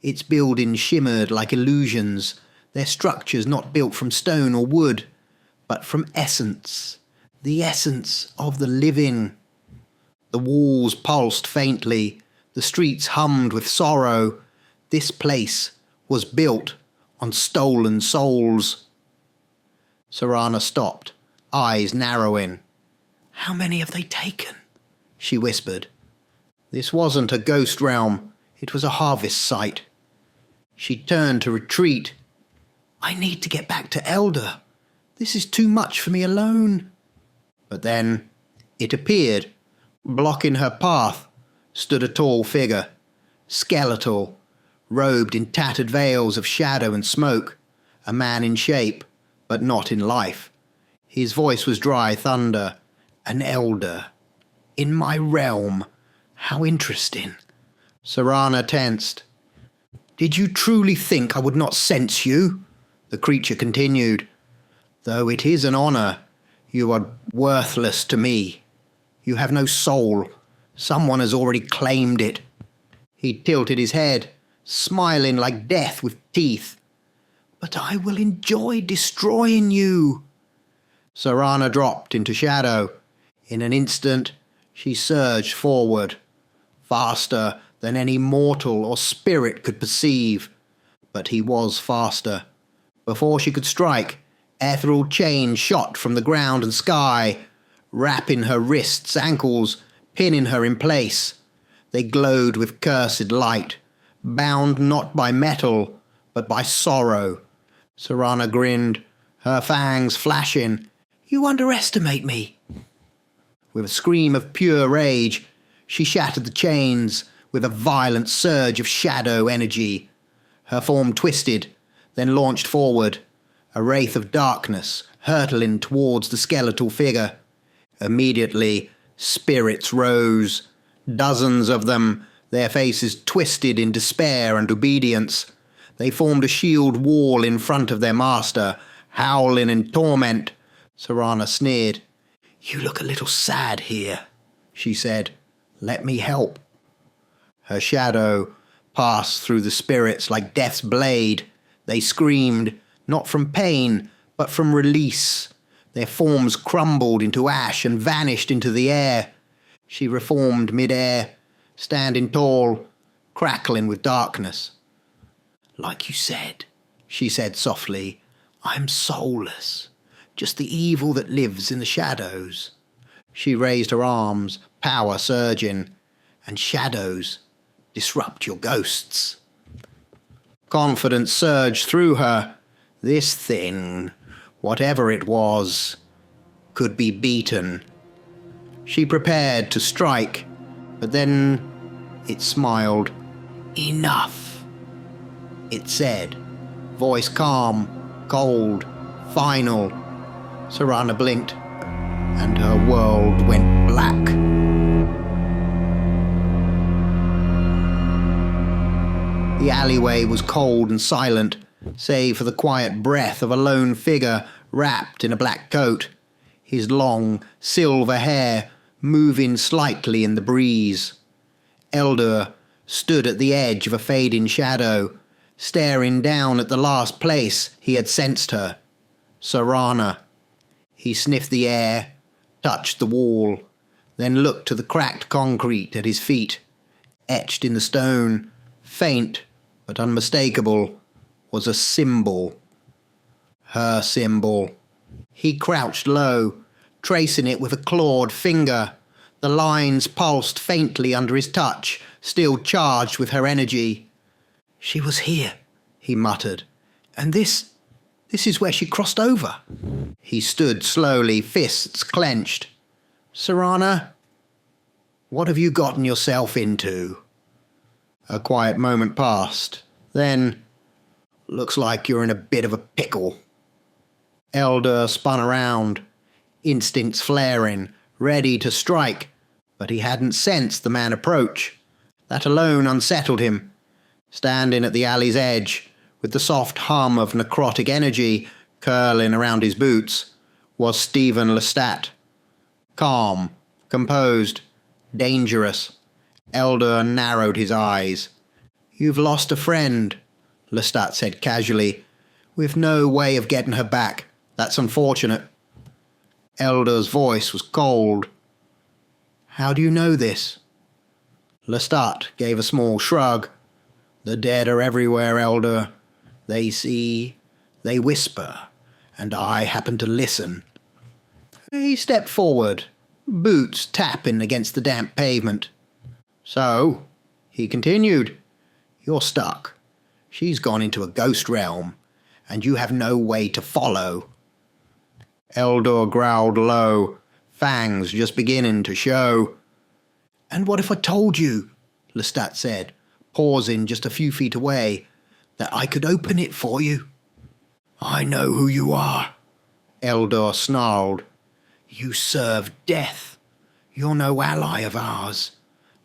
Its buildings shimmered like illusions, their structures not built from stone or wood, but from essence, the essence of the living. The walls pulsed faintly, the streets hummed with sorrow. This place was built on stolen souls. Sarana stopped, eyes narrowing. "How many have they taken?" she whispered. This wasn't a ghost realm, it was a harvest site. She turned to retreat. "I need to get back to Elder. This is too much for me alone." But then it appeared. Blocking her path stood a tall figure, skeletal, robed in tattered veils of shadow and smoke, a man in shape, but not in life. His voice was dry thunder. "An elder. In my realm. How interesting." Sarana tensed. "Did you truly think I would not sense you?" the creature continued. "Though it is an honor, you are worthless to me. You have no soul. Someone has already claimed it." He tilted his head, smiling like death with teeth. "But I will enjoy destroying you." Sarana dropped into shadow. In an instant, she surged forward, faster than any mortal or spirit could perceive. But he was faster. Before she could strike, ethereal chains shot from the ground and sky, wrapping her wrists, ankles, pinning her in place. They glowed with cursed light, bound not by metal, but by sorrow. Sarana grinned, her fangs flashing. "You underestimate me." With a scream of pure rage, she shattered the chains with a violent surge of shadow energy. Her form twisted, then launched forward, a wraith of darkness hurtling towards the skeletal figure. Immediately, spirits rose, dozens of them, their faces twisted in despair and obedience. They formed a shield wall in front of their master, howling in torment. Sarana sneered. "You look a little sad here," she said. "Let me help." Her shadow passed through the spirits like death's blade. They screamed, not from pain, but from release. Their forms crumbled into ash and vanished into the air. She reformed mid-air, standing tall, crackling with darkness. "Like you said," she said softly, "I'm soulless, just the evil that lives in the shadows." She raised her arms, power surging. "And shadows disrupt your ghosts." Confidence surged through her. This thing, whatever it was, could be beaten. She prepared to strike, but then it smiled. "Enough," it said, voice calm, cold, final. Sarana blinked, and her world went black. The alleyway was cold and silent, save for the quiet breath of a lone figure wrapped in a black coat, his long, silver hair moving slightly in the breeze. Elder stood at the edge of a fading shadow, staring down at the last place he had sensed her. Sarana. He sniffed the air, touched the wall, then looked to the cracked concrete at his feet. Etched in the stone, faint but unmistakable, was a symbol. Her symbol. He crouched low, tracing it with a clawed finger. The lines pulsed faintly under his touch, still charged with her energy. "She was here," he muttered, "and this is where she crossed over." He stood slowly, fists clenched. "Sarana, what have you gotten yourself into?" A quiet moment passed. Then, "Looks like you're in a bit of a pickle." Elder spun around, instincts flaring, ready to strike, but he hadn't sensed the man approach. That alone unsettled him. Standing at the alley's edge, with the soft hum of necrotic energy curling around his boots, was Stephen Lestat. Calm, composed, dangerous. Elder narrowed his eyes. "You've lost a friend," Lestat said casually. "With no way of getting her back. That's unfortunate." Elder's voice was cold. "How do you know this?" Lestat gave a small shrug. "The dead are everywhere, Elder. They see, they whisper, and I happen to listen." He stepped forward, boots tapping against the damp pavement. "So," he continued, "you're stuck. She's gone into a ghost realm, and you have no way to follow." Eldor growled low, fangs just beginning to show. "And what if I told you," Lestat said, pausing just a few feet away, "that I could open it for you?" "I know who you are," Eldor snarled. "You serve death. You're no ally of ours.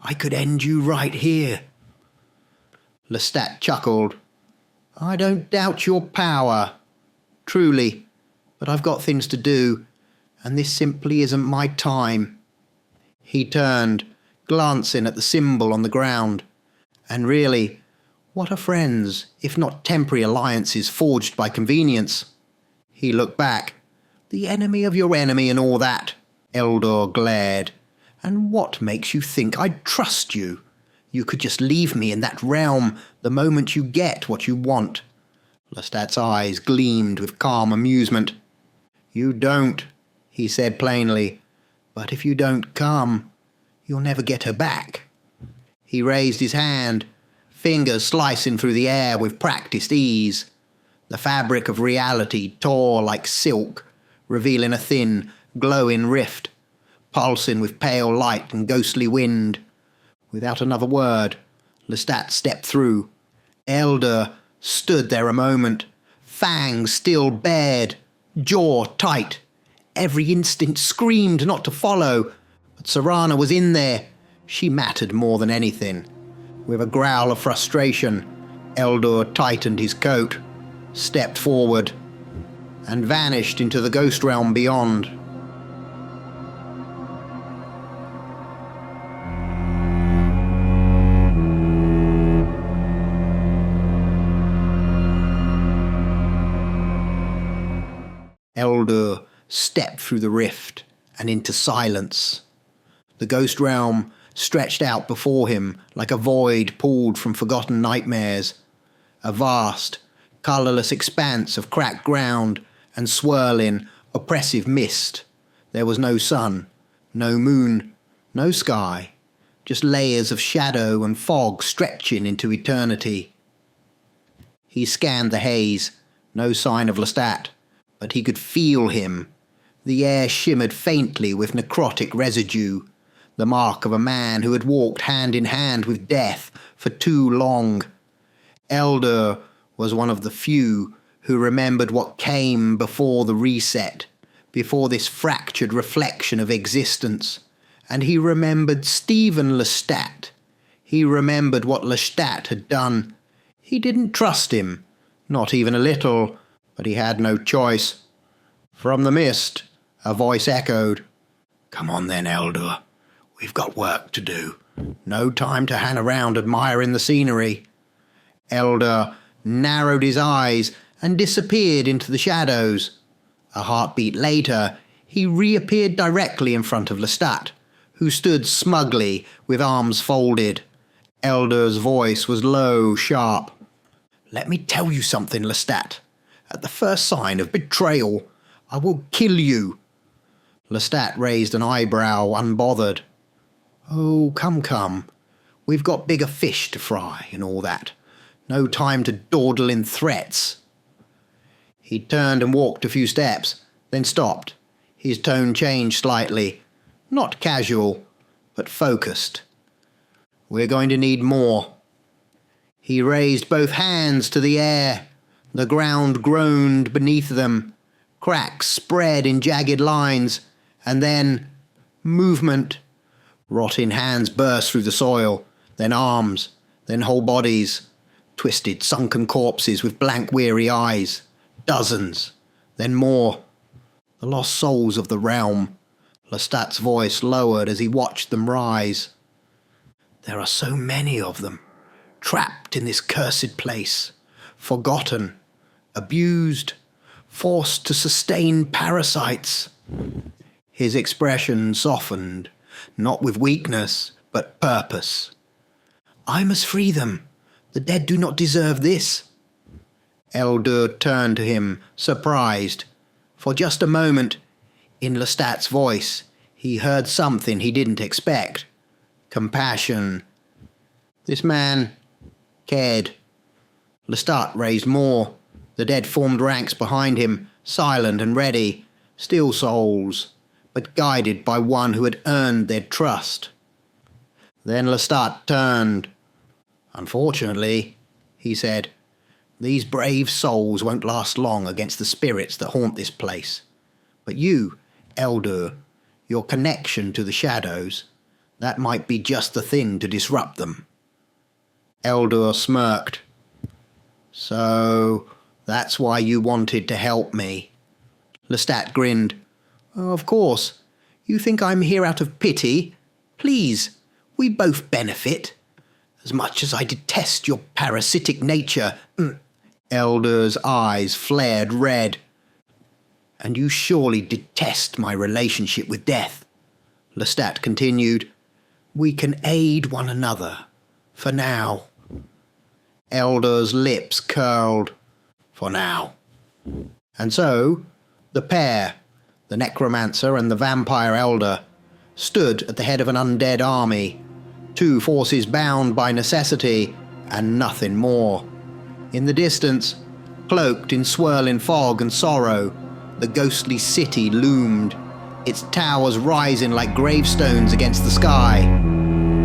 I could end you right here." Lestat chuckled. "I don't doubt your power. Truly. But I've got things to do, and this simply isn't my time." He turned, glancing at the symbol on the ground. And really, what are friends, if not temporary alliances forged by convenience? He looked back. "The enemy of your enemy and all that," Eldor glared. "And what makes you think I'd trust you? You could just leave me in that realm the moment you get what you want." Lestat's eyes gleamed with calm amusement. "You don't," he said plainly. "But if you don't come, you'll never get her back." He raised his hand, fingers slicing through the air with practiced ease. The fabric of reality tore like silk, revealing a thin, glowing rift, pulsing with pale light and ghostly wind. Without another word, Lestat stepped through. Elder stood there a moment, fangs still bared, jaw tight. Every instinct screamed not to follow, but Sarana was in there. She mattered more than anything. With a growl of frustration, Eldor tightened his coat, stepped forward, and vanished into the ghost realm beyond. Eldor stepped through the rift and into silence. The ghost realm stretched out before him like a void pulled from forgotten nightmares. A vast, colourless expanse of cracked ground and swirling, oppressive mist. There was no sun, no moon, no sky, just layers of shadow and fog stretching into eternity. He scanned the haze. No sign of Lestat, but he could feel him. The air shimmered faintly with necrotic residue, the mark of a man who had walked hand in hand with death for too long. Elder was one of the few who remembered what came before the reset, before this fractured reflection of existence. And he remembered Stephen Lestat. He remembered what Lestat had done. He didn't trust him, not even a little, but he had no choice. From the mist, a voice echoed, "Come on then, Elder. We've got work to do. No time to hang around admiring the scenery." Elder narrowed his eyes and disappeared into the shadows. A heartbeat later, he reappeared directly in front of Lestat, who stood smugly with arms folded. Elder's voice was low, sharp. "Let me tell you something, Lestat. At the first sign of betrayal, I will kill you." Lestat raised an eyebrow, unbothered. "Oh, come. We've got bigger fish to fry and all that. No time to dawdle in threats." He turned and walked a few steps, then stopped. His tone changed slightly. Not casual, but focused. "We're going to need more." He raised both hands to the air. The ground groaned beneath them. Cracks spread in jagged lines, and then movement. Rotting hands burst through the soil, then arms, then whole bodies. Twisted, sunken corpses with blank, weary eyes. Dozens, then more. The lost souls of the realm. Lestat's voice lowered as he watched them rise. "There are so many of them, trapped in this cursed place, forgotten, abused, forced to sustain parasites." His expression softened, not with weakness, but purpose. "I must free them. The dead do not deserve this." Elder turned to him, surprised. For just a moment, in Lestat's voice, he heard something he didn't expect. Compassion. This man cared. Lestat raised more. The dead formed ranks behind him, silent and ready, still souls, but guided by one who had earned their trust. Then Lestat turned. "Unfortunately," he said, "these brave souls won't last long against the spirits that haunt this place. But you, Elder, your connection to the shadows, that might be just the thing to disrupt them." Elder smirked. "So that's why you wanted to help me?" Lestat grinned. "Oh, of course. You think I'm here out of pity? Please, we both benefit. As much as I detest your parasitic nature..." Elder's eyes flared red. "And you surely detest my relationship with death," Lestat continued. "We can aid one another. For now." Elder's lips curled. "For now." And so, the pair, the necromancer and the vampire elder, stood at the head of an undead army, two forces bound by necessity and nothing more. In the distance, cloaked in swirling fog and sorrow, the ghostly city loomed, its towers rising like gravestones against the sky.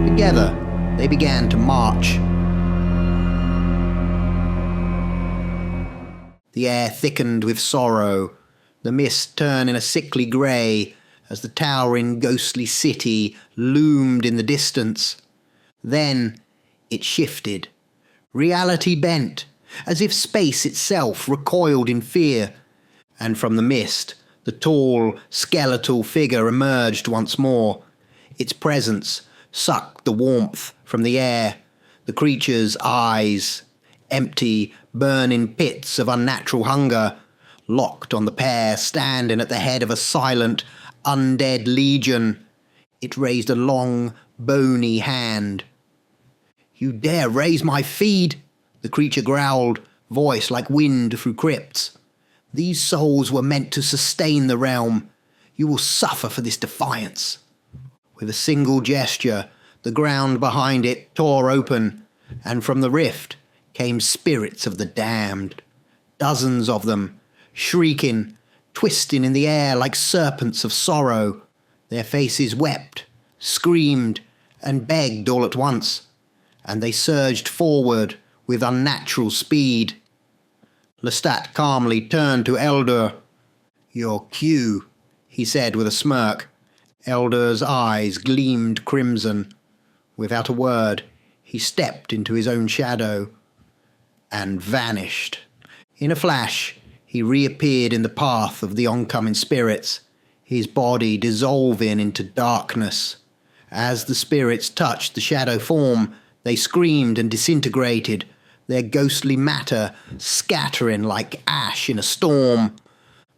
Together, they began to march. The air thickened with sorrow, the mist turned in a sickly grey as the towering ghostly city loomed in the distance. Then it shifted. Reality bent, as if space itself recoiled in fear, and from the mist, the tall, skeletal figure emerged once more. Its presence sucked the warmth from the air, the creature's eyes, empty, burning pits of unnatural hunger, locked on the pair standing at the head of a silent, undead legion. It raised a long, bony hand. "You dare raise my feed?" the creature growled, voice like wind through crypts. "These souls were meant to sustain the realm. You will suffer for this defiance." With a single gesture, the ground behind it tore open, and from the rift came spirits of the damned, dozens of them, shrieking, twisting in the air like serpents of sorrow. Their faces wept, screamed, and begged all at once, and they surged forward with unnatural speed. Lestat calmly turned to Eldur. "Your cue," he said with a smirk. Eldur's eyes gleamed crimson. Without a word, he stepped into his own shadow and vanished. In a flash, he reappeared in the path of the oncoming spirits, his body dissolving into darkness. As the spirits touched the shadow form, they screamed and disintegrated, their ghostly matter scattering like ash in a storm.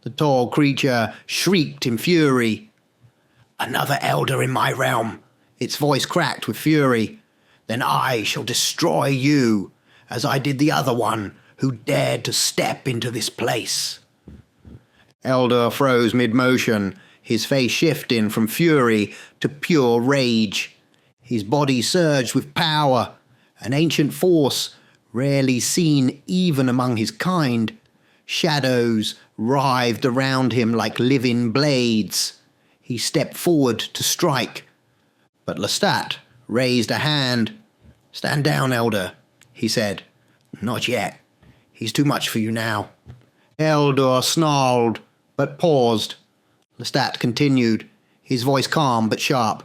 The tall creature shrieked in fury. "Another elder in my realm!" Its voice cracked with fury. "Then I shall destroy you, as I did the other one who dared to step into this place." Eldur froze mid-motion, his face shifting from fury to pure rage. His body surged with power, an ancient force rarely seen even among his kind. Shadows writhed around him like living blades. He stepped forward to strike, but Lestat raised a hand. "Stand down, Elder," he said. "Not yet. He's too much for you now." Eldur snarled, but paused. Lestat continued, his voice calm but sharp.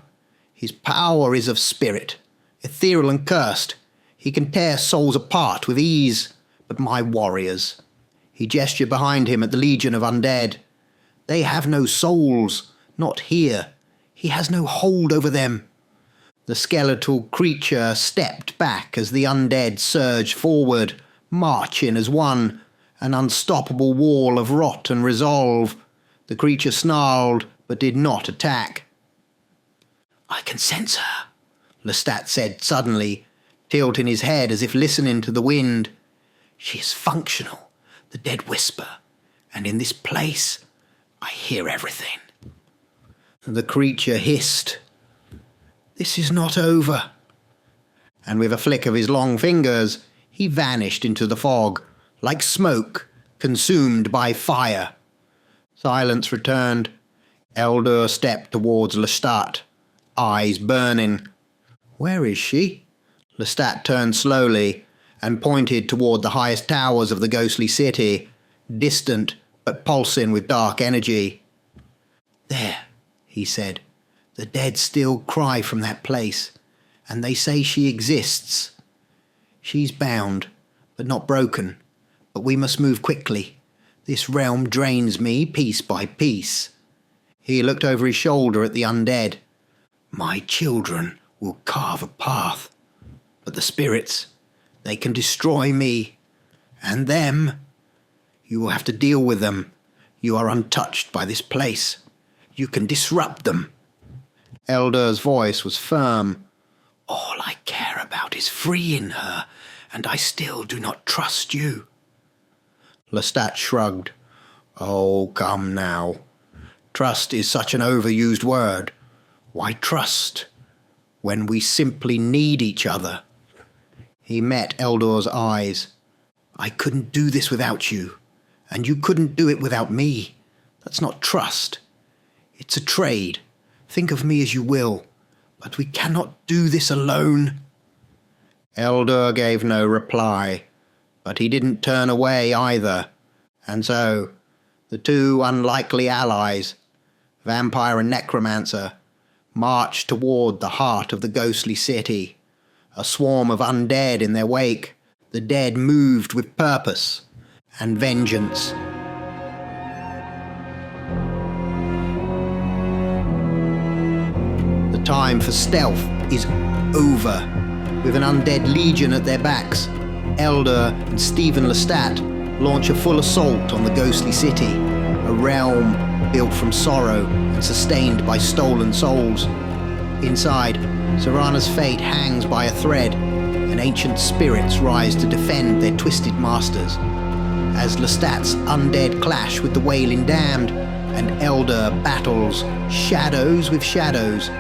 "His power is of spirit, ethereal and cursed. He can tear souls apart with ease, but my warriors—" He gestured behind him at the legion of undead. "They have no souls, not here. He has no hold over them." The skeletal creature stepped back as the undead surged forward, marching as one, an unstoppable wall of rot and resolve. The creature snarled, but did not attack. "I can sense her," Lestat said suddenly, tilting his head as if listening to the wind. "She is functional, the dead whisper, and in this place I hear everything." The creature hissed. "This is not over." And with a flick of his long fingers, he vanished into the fog, like smoke consumed by fire. Silence returned. Eldur stepped towards Lestat, eyes burning. "Where is she?" Lestat turned slowly and pointed toward the highest towers of the ghostly city, distant but pulsing with dark energy. "There," he said. "The dead still cry from that place, and they say she exists. She's bound, but not broken. But we must move quickly. This realm drains me piece by piece." He looked over his shoulder at the undead. "My children will carve a path. But the spirits, they can destroy me. And them. You will have to deal with them. You are untouched by this place. You can disrupt them." Eldur's voice was firm. "All I care about is freeing her, and I still do not trust you." Lestat shrugged. "Oh, come now. Trust is such an overused word. Why trust when we simply need each other?" He met Eldur's eyes. "I couldn't do this without you, and you couldn't do it without me. That's not trust. It's a trade. Think of me as you will, but we cannot do this alone." Eldur gave no reply, but he didn't turn away either, and so the two unlikely allies, vampire and necromancer, marched toward the heart of the ghostly city, a swarm of undead in their wake. The dead moved with purpose and vengeance. The time for stealth is over. With an undead legion at their backs, Eldur and Stephen Lestat launch a full assault on the ghostly city, a realm built from sorrow and sustained by stolen souls. Inside, Serana's fate hangs by a thread, and ancient spirits rise to defend their twisted masters. As Lestat's undead clash with the wailing damned, and Eldur battles shadows with shadows,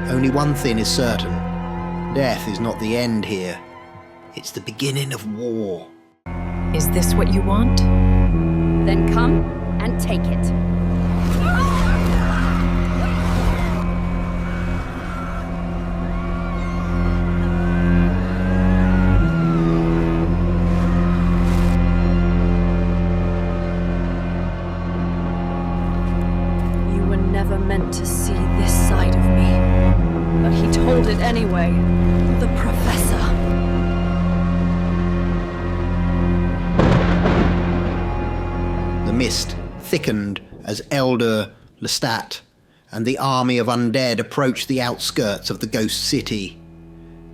only one thing is certain: death is not the end here. It's the beginning of war. Is this what you want? Then come and take it. You were never meant to see this side of me. But he told it anyway. The professor. The mist thickened as Elder, Lestat, and the army of undead approached the outskirts of the ghost city.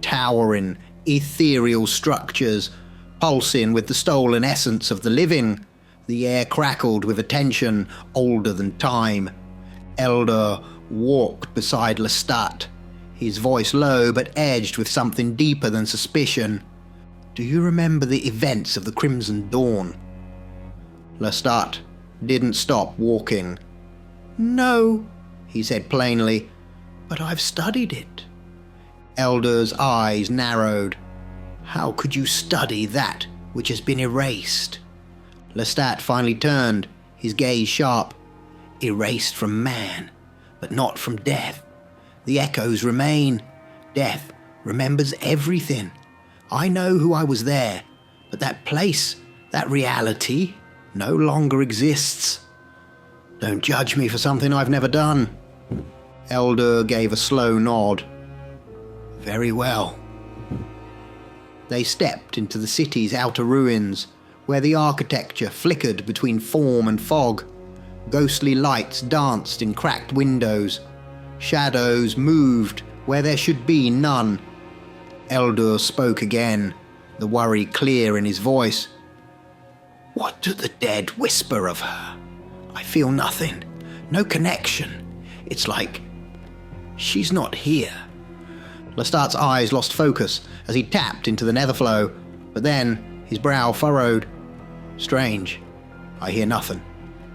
Towering, ethereal structures, pulsing with the stolen essence of the living, the air crackled with a tension older than time. Elder walked beside Lestat, his voice low but edged with something deeper than suspicion. Do you remember the events of the Crimson Dawn? Lestat didn't stop walking. No, he said plainly, but I've studied it. Elder's eyes narrowed. How could you study that which has been erased? Lestat finally turned, his gaze sharp. Erased from man, but not from death. The echoes remain. Death remembers everything. I know who I was there, but that place, that reality, no longer exists. Don't judge me for something I've never done. Elder gave a slow nod. Very well. They stepped into the city's outer ruins, where the architecture flickered between form and fog. Ghostly lights danced in cracked windows. Shadows moved where there should be none. Elder spoke again, the worry clear in his voice. What do the dead whisper of her? I feel nothing, no connection. It's like she's not here. Lestat's eyes lost focus as he tapped into the netherflow, but then his brow furrowed. Strange. I hear nothing.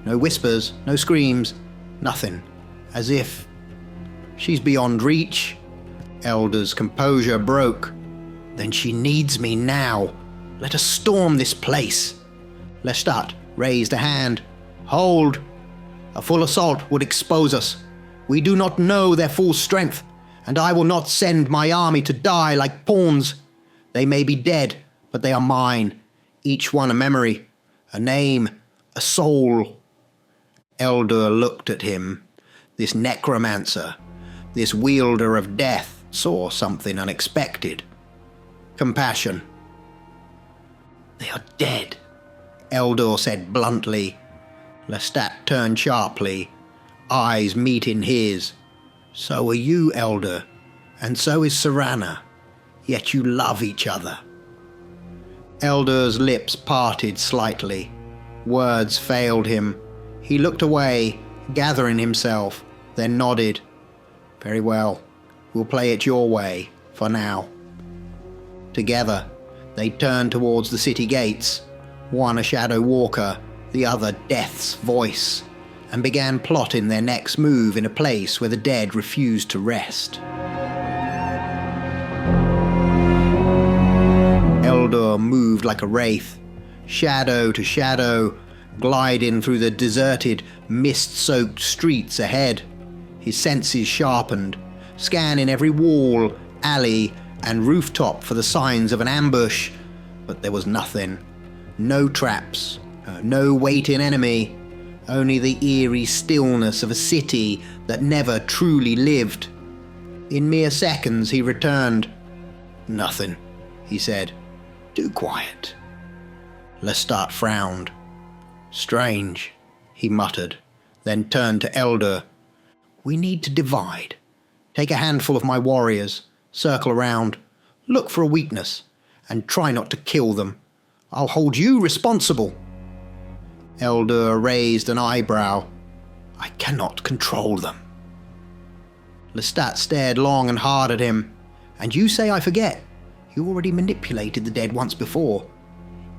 No whispers, no screams, nothing. As if she's beyond reach. Elder's composure broke. Then she needs me now. Let us storm this place. Lestat raised a hand. Hold. A full assault would expose us. We do not know their full strength, and I will not send my army to die like pawns. They may be dead, but they are mine. Each one a memory, a name, a soul. Elder looked at him. This necromancer, this wielder of death, saw something unexpected. Compassion. They are dead, Elder said bluntly. Lestat turned sharply, eyes meeting his. So are you, Elder, and so is Serana, yet you love each other. Elder's lips parted slightly. Words failed him. He looked away, gathering himself, then nodded. Very well, we'll play it your way, for now. Together, they turned towards the city gates, one a shadow walker, the other Death's voice, and began plotting their next move in a place where the dead refused to rest. Elder moved like a wraith, shadow to shadow, gliding through the deserted, mist-soaked streets ahead. His senses sharpened, scanning every wall, alley, and rooftop for the signs of an ambush, but there was nothing. No traps, no waiting enemy, only the eerie stillness of a city that never truly lived. In mere seconds he returned. Nothing, he said. Too quiet. Lestat frowned. Strange, he muttered, then turned to Elder. We need to divide. Take a handful of my warriors, circle around, look for a weakness, and try not to kill them. I'll hold you responsible. Elder raised an eyebrow. I cannot control them. Lestat stared long and hard at him. And you say I forget? You already manipulated the dead once before.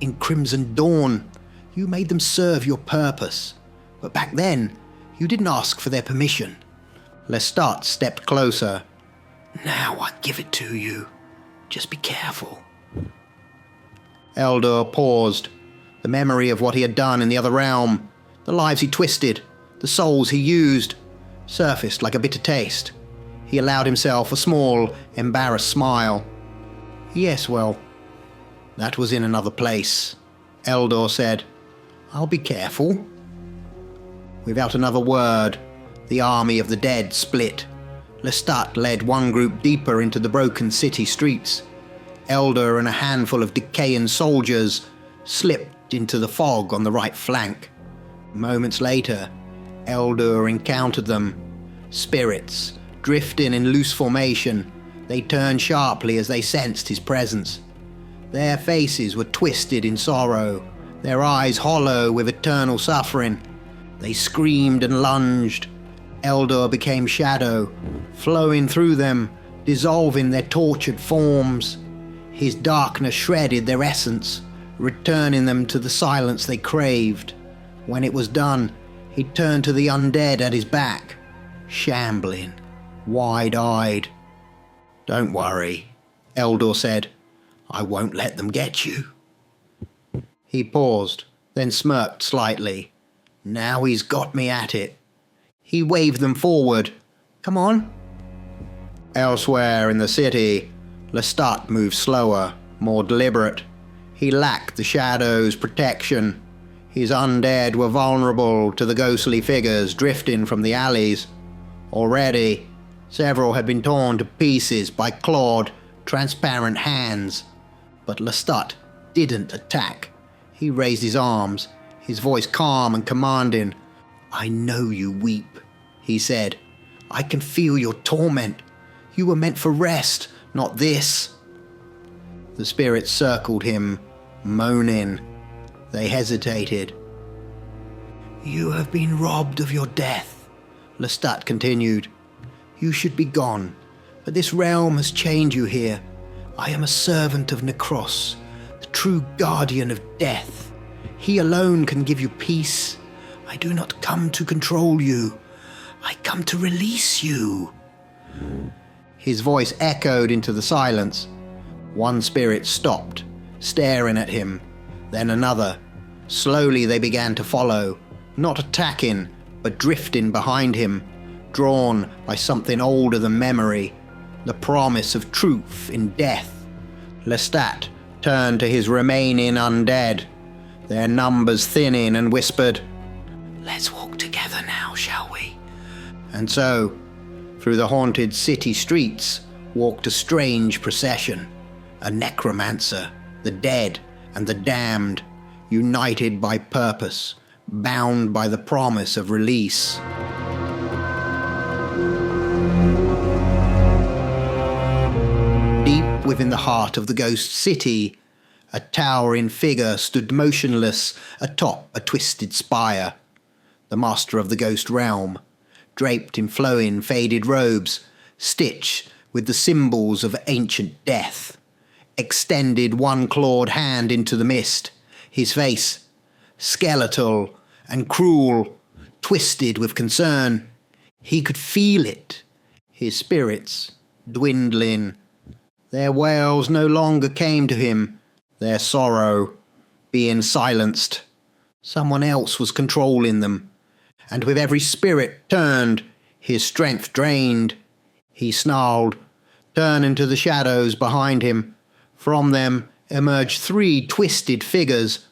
In Crimson Dawn, you made them serve your purpose. But back then, you didn't ask for their permission. Lestat stepped closer. Now I give it to you. Just be careful. Eldor paused. The memory of what he had done in the other realm, the lives he twisted, the souls he used, surfaced like a bitter taste. He allowed himself a small, embarrassed smile. Yes, well, that was in another place. Eldor said, I'll be careful. Without another word, the army of the dead split. Lestat led one group deeper into the broken city streets. Eldor and a handful of decaying soldiers slipped into the fog on the right flank. Moments later, Eldor encountered them. Spirits, drifting in loose formation, they turned sharply as they sensed his presence. Their faces were twisted in sorrow, their eyes hollow with eternal suffering. They screamed and lunged. Eldor became shadow, flowing through them, dissolving their tortured forms. His darkness shredded their essence, returning them to the silence they craved. When it was done, he turned to the undead at his back, shambling, wide-eyed. Don't worry, Eldor said. I won't let them get you. He paused, then smirked slightly. Now he's got me at it. He waved them forward. Come on. Elsewhere in the city, Lestat moved slower, more deliberate. He lacked the shadow's protection. His undead were vulnerable to the ghostly figures drifting from the alleys. Already, several had been torn to pieces by clawed, transparent hands. But Lestat didn't attack. He raised his arms, his voice calm and commanding. I know you weep, he said. I can feel your torment. You were meant for rest, not this. The spirits circled him, moaning. They hesitated. You have been robbed of your death, Lestat continued. You should be gone, but this realm has chained you here. I am a servant of Necros, the true guardian of death. He alone can give you peace. I do not come to control you. I come to release you. His voice echoed into the silence. One spirit stopped, staring at him, then another. Slowly they began to follow, not attacking, but drifting behind him, drawn by something older than memory, the promise of truth in death. Lestat turned to his remaining undead, their numbers thinning, and whispered, Let's walk together now, shall we? And so, through the haunted city streets, walked a strange procession, a necromancer, the dead and the damned, united by purpose, bound by the promise of release. Deep within the heart of the ghost city, a towering figure stood motionless atop a twisted spire. The master of the ghost realm, draped in flowing, faded robes, stitched with the symbols of ancient death, extended one clawed hand into the mist, his face, skeletal and cruel, twisted with concern. He could feel it, his spirits dwindling. Their wails no longer came to him, their sorrow being silenced. Someone else was controlling them, and with every spirit turned, his strength drained. He snarled, turning to the shadows behind him. From them emerged three twisted figures,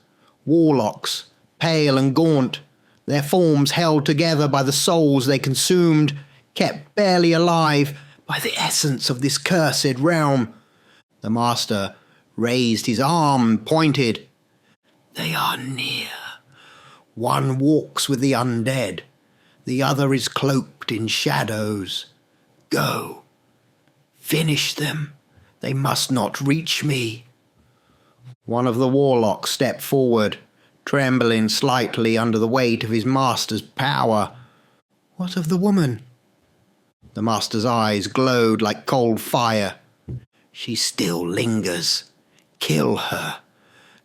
warlocks, pale and gaunt, their forms held together by the souls they consumed, kept barely alive by the essence of this cursed realm. The master raised his arm and pointed. They are near. One walks with the undead. The other is cloaked in shadows. Go. Finish them. They must not reach me. One of the warlocks stepped forward, trembling slightly under the weight of his master's power. What of the woman? The master's eyes glowed like cold fire. She still lingers. Kill her,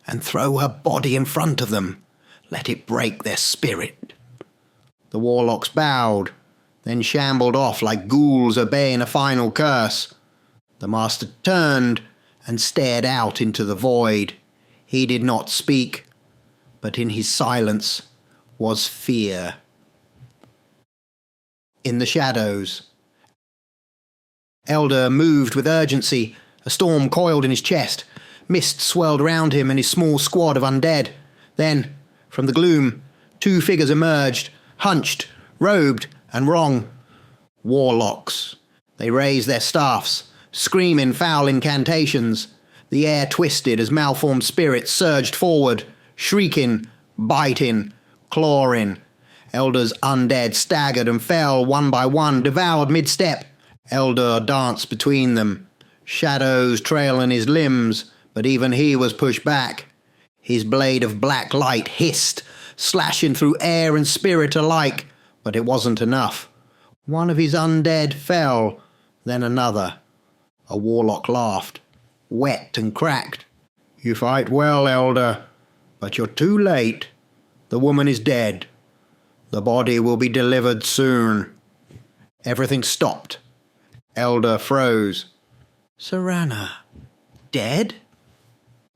and throw her body in front of them. Let it break their spirit. The warlocks bowed, then shambled off like ghouls obeying a final curse. The master turned and stared out into the void. He did not speak, but in his silence was fear. In the shadows, Elder moved with urgency. A storm coiled in his chest. Mist swirled around him and his small squad of undead. Then, from the gloom, two figures emerged, hunched, robed, and wrong. Warlocks. They raised their staffs, screaming foul incantations. The air twisted as malformed spirits surged forward, shrieking, biting, clawing. Elder's undead staggered and fell one by one, devoured mid-step. Elder danced between them, shadows trailing his limbs, but even he was pushed back. His blade of black light hissed, slashing through air and spirit alike, but it wasn't enough. One of his undead fell, then another. A warlock laughed, wet and cracked. "You fight well, Elder, but you're too late. The woman is dead. The body will be delivered soon." Everything stopped. Elder froze. Serana, dead?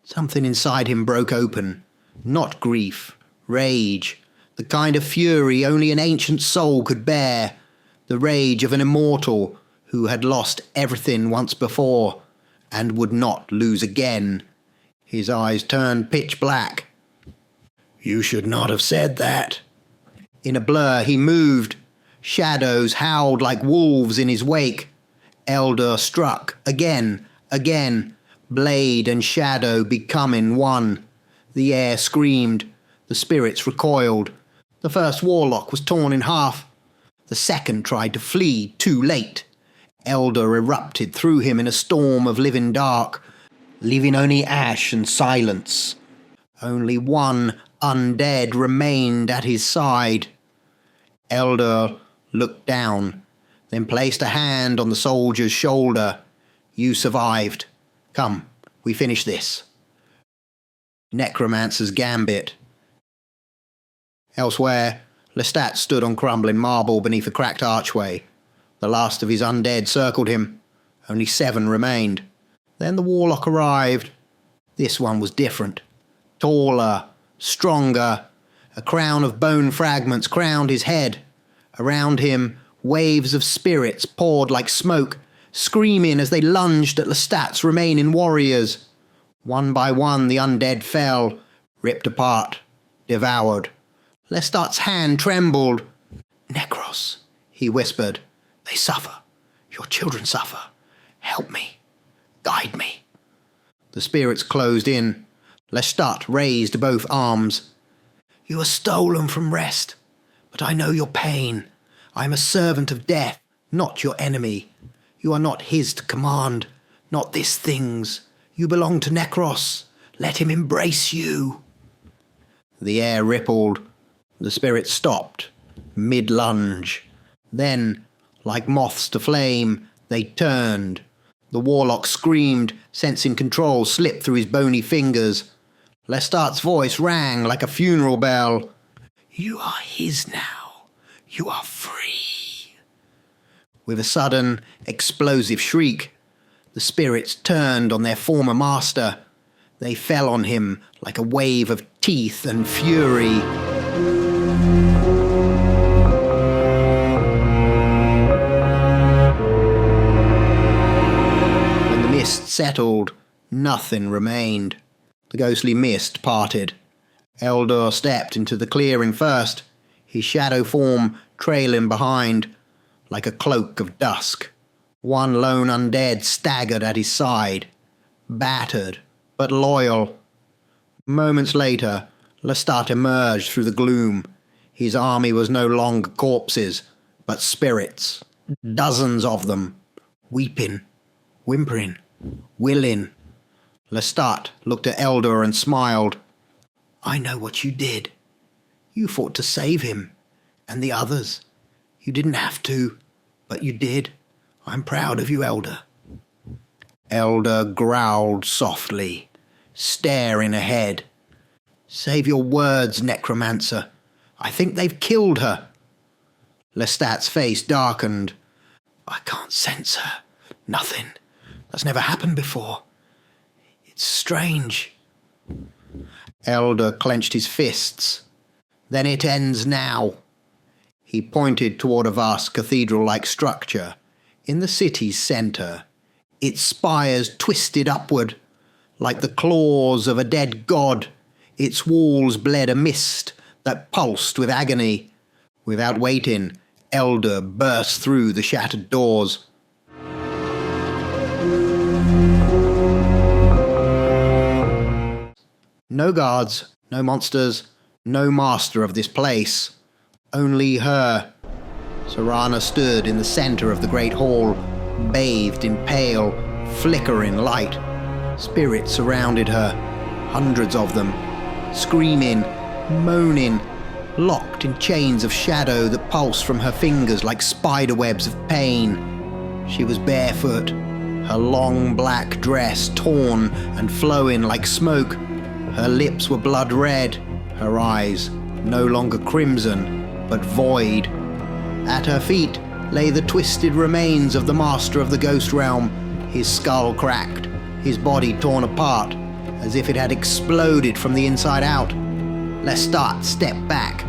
Something inside him broke open. Not grief, rage, the kind of fury only an ancient soul could bear. The rage of an immortal who had lost everything once before and would not lose again. His eyes turned pitch black. "You should not have said that." In a blur he moved. Shadows howled like wolves in his wake. Elder struck again, blade and shadow becoming one. The air screamed. The spirits recoiled. The first warlock was torn in half. The second tried to flee, too late. Elder erupted through him in a storm of living dark, leaving only ash and silence. Only one undead remained at his side. Elder looked down, then placed a hand on the soldier's shoulder. "You survived. Come, we finish this." Necromancer's gambit. Elsewhere, Lestat stood on crumbling marble beneath a cracked archway. The last of his undead circled him. Only 7 remained. Then the warlock arrived. This one was different. Taller, stronger. A crown of bone fragments crowned his head. Around him, waves of spirits poured like smoke, screaming as they lunged at Lestat's remaining warriors. One by one the undead fell, ripped apart, devoured. Lestat's hand trembled. "Necros," he whispered. "They suffer. Your children suffer. Help me. Guide me." The spirits closed in. Lestat raised both arms. "You are stolen from rest, but I know your pain. I am a servant of death, not your enemy. You are not his to command, not this thing's. You belong to Necros. Let him embrace you." The air rippled. The spirits stopped, mid-lunge. Then, like moths to flame, they turned. The warlock screamed, sensing control slip through his bony fingers. Lestat's voice rang like a funeral bell. "You are his now. You are free." With a sudden, explosive shriek, the spirits turned on their former master. They fell on him like a wave of teeth and fury. When the mist settled, nothing remained. The ghostly mist parted. Eldor stepped into the clearing first, his shadow form trailing behind, like a cloak of dusk. One lone undead staggered at his side, battered but loyal. Moments later, Lestat emerged through the gloom. His army was no longer corpses, but spirits. Dozens of them, weeping, whimpering, willing. Lestat looked at Eldor and smiled. "I know what you did. You fought to save him, and the others. You didn't have to, but you did. I'm proud of you, Elder." Elder growled softly, staring ahead. "Save your words, Necromancer. I think they've killed her." Lestat's face darkened. "I can't sense her. Nothing. That's never happened before. It's strange." Elder clenched his fists. Then it ends now. He pointed toward a vast cathedral-like structure in the city's centre, its spires twisted upward like the claws of a dead god. Its walls bled a mist that pulsed with agony. Without waiting, Elder burst through the shattered doors. No guards, no monsters, no master of this place. Only her. Serana stood in the centre of the great hall, bathed in pale, flickering light. Spirits surrounded her, hundreds of them, screaming, moaning, locked in chains of shadow that pulsed from her fingers like spiderwebs of pain. She was barefoot, her long black dress torn and flowing like smoke. Her lips were blood red, her eyes no longer crimson, but void. At her feet lay the twisted remains of the master of the ghost realm, his skull cracked, his body torn apart, as if it had exploded from the inside out. Lestat stepped back.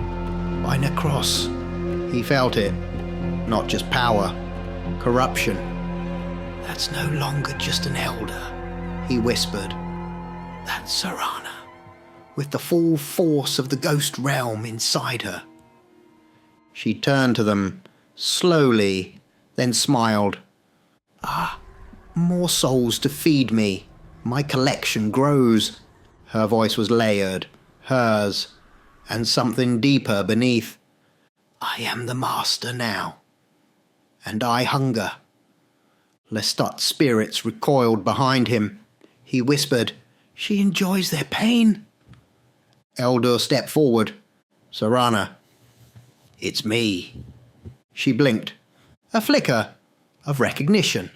By Necros, he felt it. Not just power, corruption. That's no longer just an elder, he whispered. That's Serana, with the full force of the ghost realm inside her. She turned to them, slowly, then smiled. More souls to feed me. My collection grows. Her voice was layered, hers, and something deeper beneath. I am the master now, and I hunger. Lestat's spirits recoiled behind him. He whispered, She enjoys their pain. Elder stepped forward. Serana. It's me. She blinked. A flicker of recognition,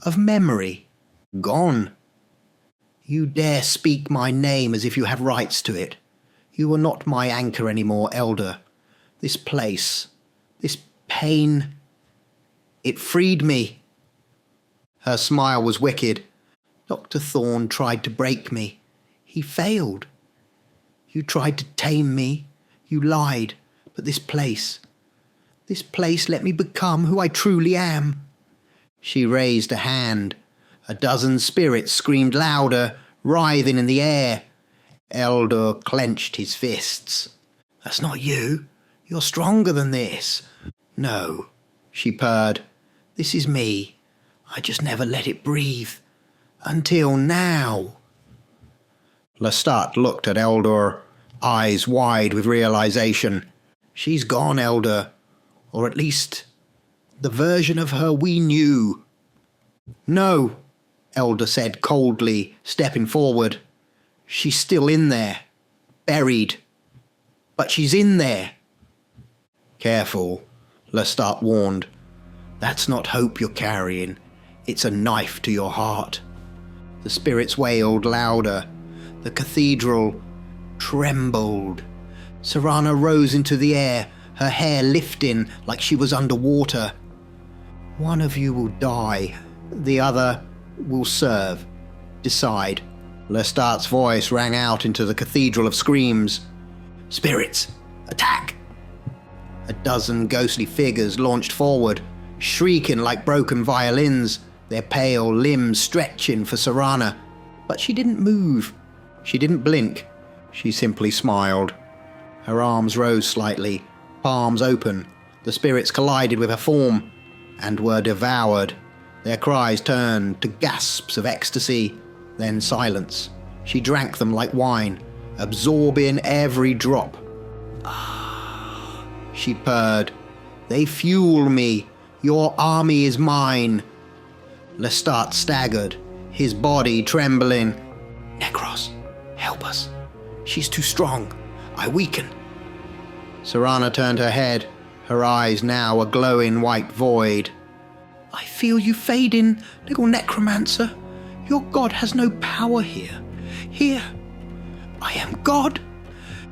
of memory. Gone. You dare speak my name as if you have rights to it. You are not my anchor anymore, Elder. This place, this pain, it freed me. Her smile was wicked. Dr. Thorne tried to break me. He failed. You tried to tame me. You lied. But this place let me become who I truly am. She raised a hand. A dozen spirits screamed louder, writhing in the air. Elder clenched his fists. That's not you. You're stronger than this. No, she purred. This is me. I just never let it breathe. Until now. Lestat looked at Elder, eyes wide with realization. She's gone, Elder. Or at least, the version of her we knew. No, Elder said coldly, stepping forward. She's still in there. Buried. But she's in there. Careful, Lestat warned. That's not hope you're carrying. It's a knife to your heart. The spirits wailed louder. The cathedral trembled. Serana rose into the air, her hair lifting like she was underwater. One of you will die. The other will serve. Decide. Lestat's voice rang out into the cathedral of screams. Spirits, attack! A dozen ghostly figures launched forward, shrieking like broken violins, their pale limbs stretching for Serana. But she didn't move. She didn't blink. She simply smiled. Her arms rose slightly, palms open. The spirits collided with her form and were devoured. Their cries turned to gasps of ecstasy, then silence. She drank them like wine, absorbing every drop. She purred. They fuel me. Your army is mine. Lestat staggered, his body trembling. Necros, help us. She's too strong. I weaken. Serana turned her head, her eyes now a glowing white void. I feel you fading, little necromancer. Your god has no power here. Here, I am God.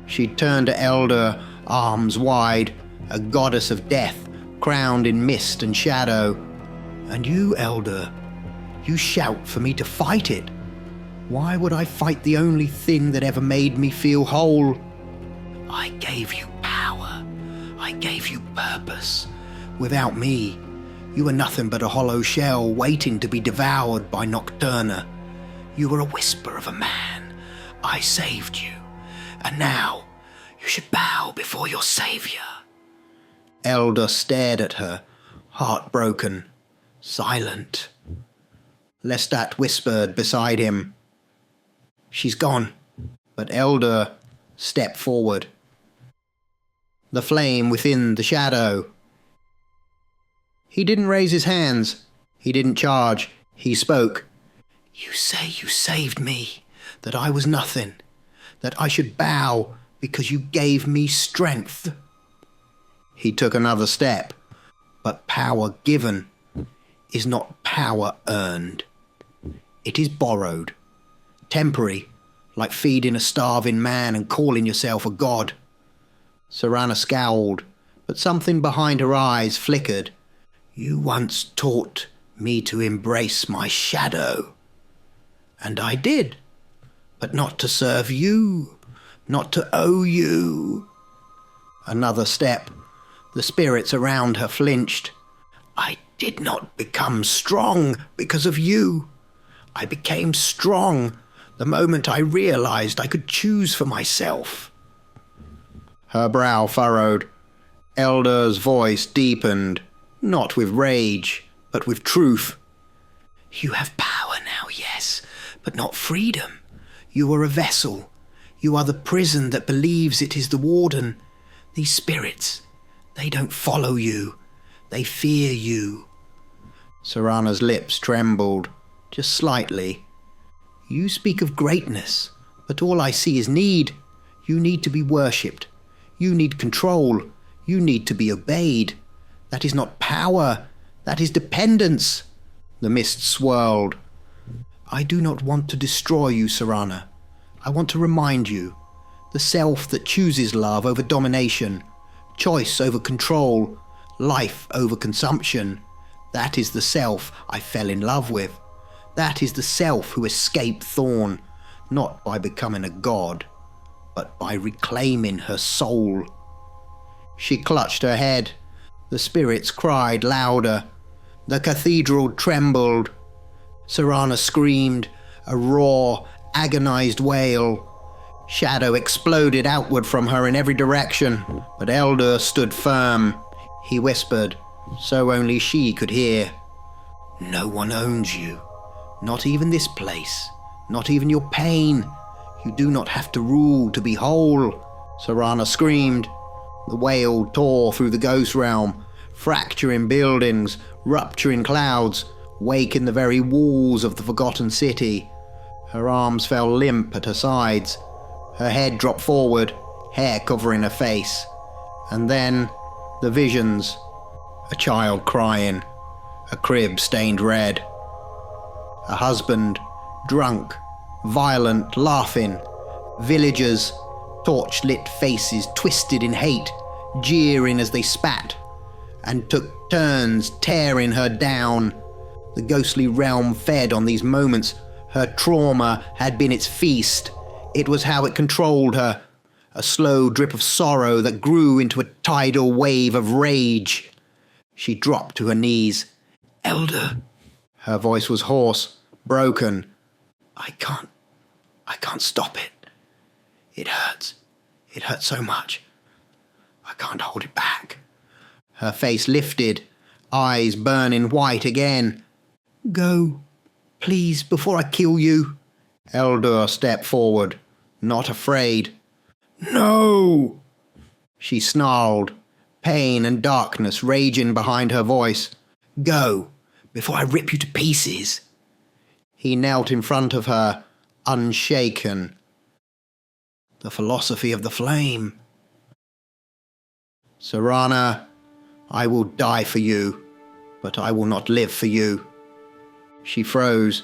She turned to Elder, arms wide, a goddess of death, crowned in mist and shadow. And you, Elder, you shout for me to fight it. Why would I fight the only thing that ever made me feel whole? I gave you power. I gave you purpose. Without me, you were nothing but a hollow shell waiting to be devoured by Nocturna. You were a whisper of a man. I saved you. And now, you should bow before your savior. Elder stared at her, heartbroken, silent. Lestat whispered beside him. She's gone. But Elder stepped forward. The flame within the shadow. He didn't raise his hands. He didn't charge. He spoke. You say you saved me, that I was nothing, that I should bow because you gave me strength. He took another step, but power given is not power earned. It is borrowed, temporary, like feeding a starving man and calling yourself a god. Serana scowled, but something behind her eyes flickered. You once taught me to embrace my shadow. And I did, but not to serve you, not to owe you. Another step. The spirits around her flinched. I did not become strong because of you. I became strong the moment I realized I could choose for myself. Her brow furrowed. Elder's voice deepened, not with rage, but with truth. You have power now, yes, but not freedom. You are a vessel. You are the prison that believes it is the warden. These spirits, they don't follow you. They fear you. Serana's lips trembled, just slightly. You speak of greatness, but all I see is need. You need to be worshipped. You need control. You need to be obeyed. That is not power. That is dependence. The mist swirled. I do not want to destroy you, Serana. I want to remind you. The self that chooses love over domination, choice over control, life over consumption. That is the self I fell in love with. That is the self who escaped Thorn, not by becoming a god, but by reclaiming her soul. She clutched her head. The spirits cried louder. The cathedral trembled. Serana screamed, a raw, agonized wail. Shadow exploded outward from her in every direction, but Elder stood firm. He whispered, so only she could hear. No one owns you. Not even this place. Not even your pain. You do not have to rule to be whole. Serana screamed. The wail tore through the ghost realm, fracturing buildings, rupturing clouds, waking the very walls of the forgotten city. Her arms fell limp at her sides. Her head dropped forward, hair covering her face. And then, the visions. A child crying. A crib stained red. A husband, drunk, violent, laughing. Villagers, torch-lit faces twisted in hate, jeering as they spat, and took turns tearing her down. The ghostly realm fed on these moments. Her trauma had been its feast. It was how it controlled her. A slow drip of sorrow that grew into a tidal wave of rage. She dropped to her knees. Elder. Her voice was hoarse, broken. I can't stop it. It hurts. It hurts so much. I can't hold it back. Her face lifted, eyes burning white again. Go, please, before I kill you. Elder stepped forward, not afraid. No! She snarled, pain and darkness raging behind her voice. Go, before I rip you to pieces. He knelt in front of her, unshaken. The philosophy of the flame. Serana, I will die for you, but I will not live for you. She froze.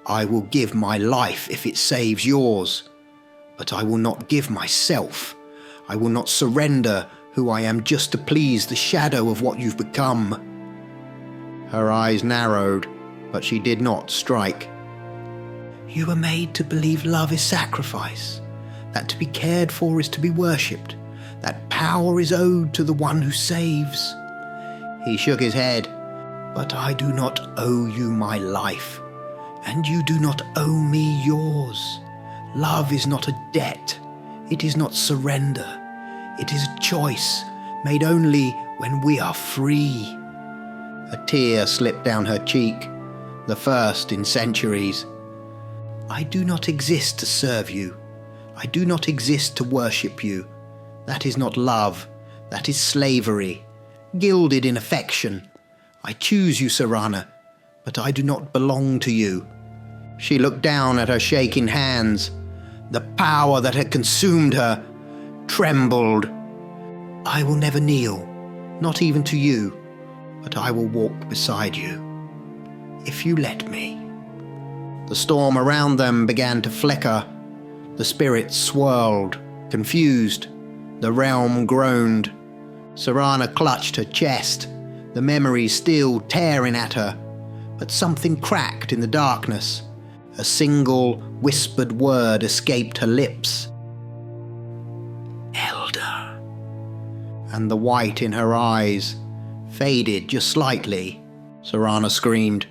I will give my life if it saves yours, but I will not give myself. I will not surrender who I am just to please the shadow of what you've become. Her eyes narrowed, but she did not strike. You were made to believe love is sacrifice, that to be cared for is to be worshipped, that power is owed to the one who saves. He shook his head. But I do not owe you my life, and you do not owe me yours. Love is not a debt. It is not surrender. It is a choice made only when we are free. A tear slipped down her cheek, the first in centuries. I do not exist to serve you. I do not exist to worship you. That is not love. That is slavery, gilded in affection. I choose you, Serana, but I do not belong to you. She looked down at her shaking hands. The power that had consumed her trembled. I will never kneel, not even to you, but I will walk beside you, if you let me. The storm around them began to flicker. The spirits swirled, confused. The realm groaned. Serana clutched her chest, the memories still tearing at her, but something cracked in the darkness. A single whispered word escaped her lips. Elder. And the white in her eyes faded just slightly. Serana screamed,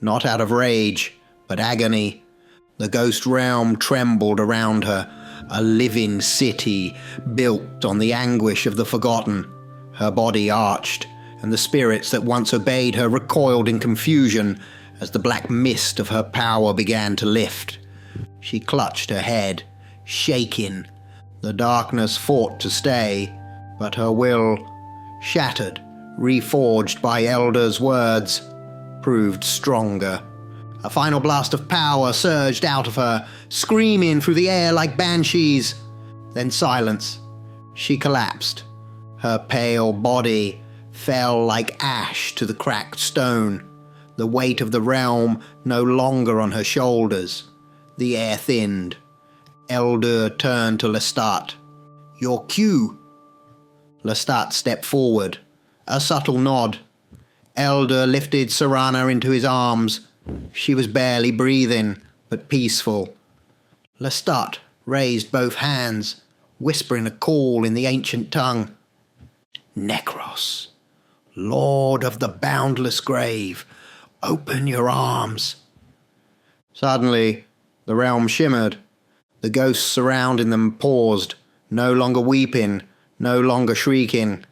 not out of rage, but agony. The ghost realm trembled around her, a living city built on the anguish of the forgotten. Her body arched, and the spirits that once obeyed her recoiled in confusion as the black mist of her power began to lift. She clutched her head, shaking. The darkness fought to stay, but her will, shattered, reforged by Elder's words, proved stronger. A final blast of power surged out of her, screaming through the air like banshees. Then silence. She collapsed. Her pale body fell like ash to the cracked stone, the weight of the realm no longer on her shoulders. The air thinned. Elder turned to Lestat. Your cue. Lestat stepped forward. A subtle nod. Elder lifted Serana into his arms. She was barely breathing, but peaceful. Lestat raised both hands, whispering a call in the ancient tongue. Necros, Lord of the boundless grave, open your arms. Suddenly, the realm shimmered. The ghosts surrounding them paused, no longer weeping, no longer shrieking.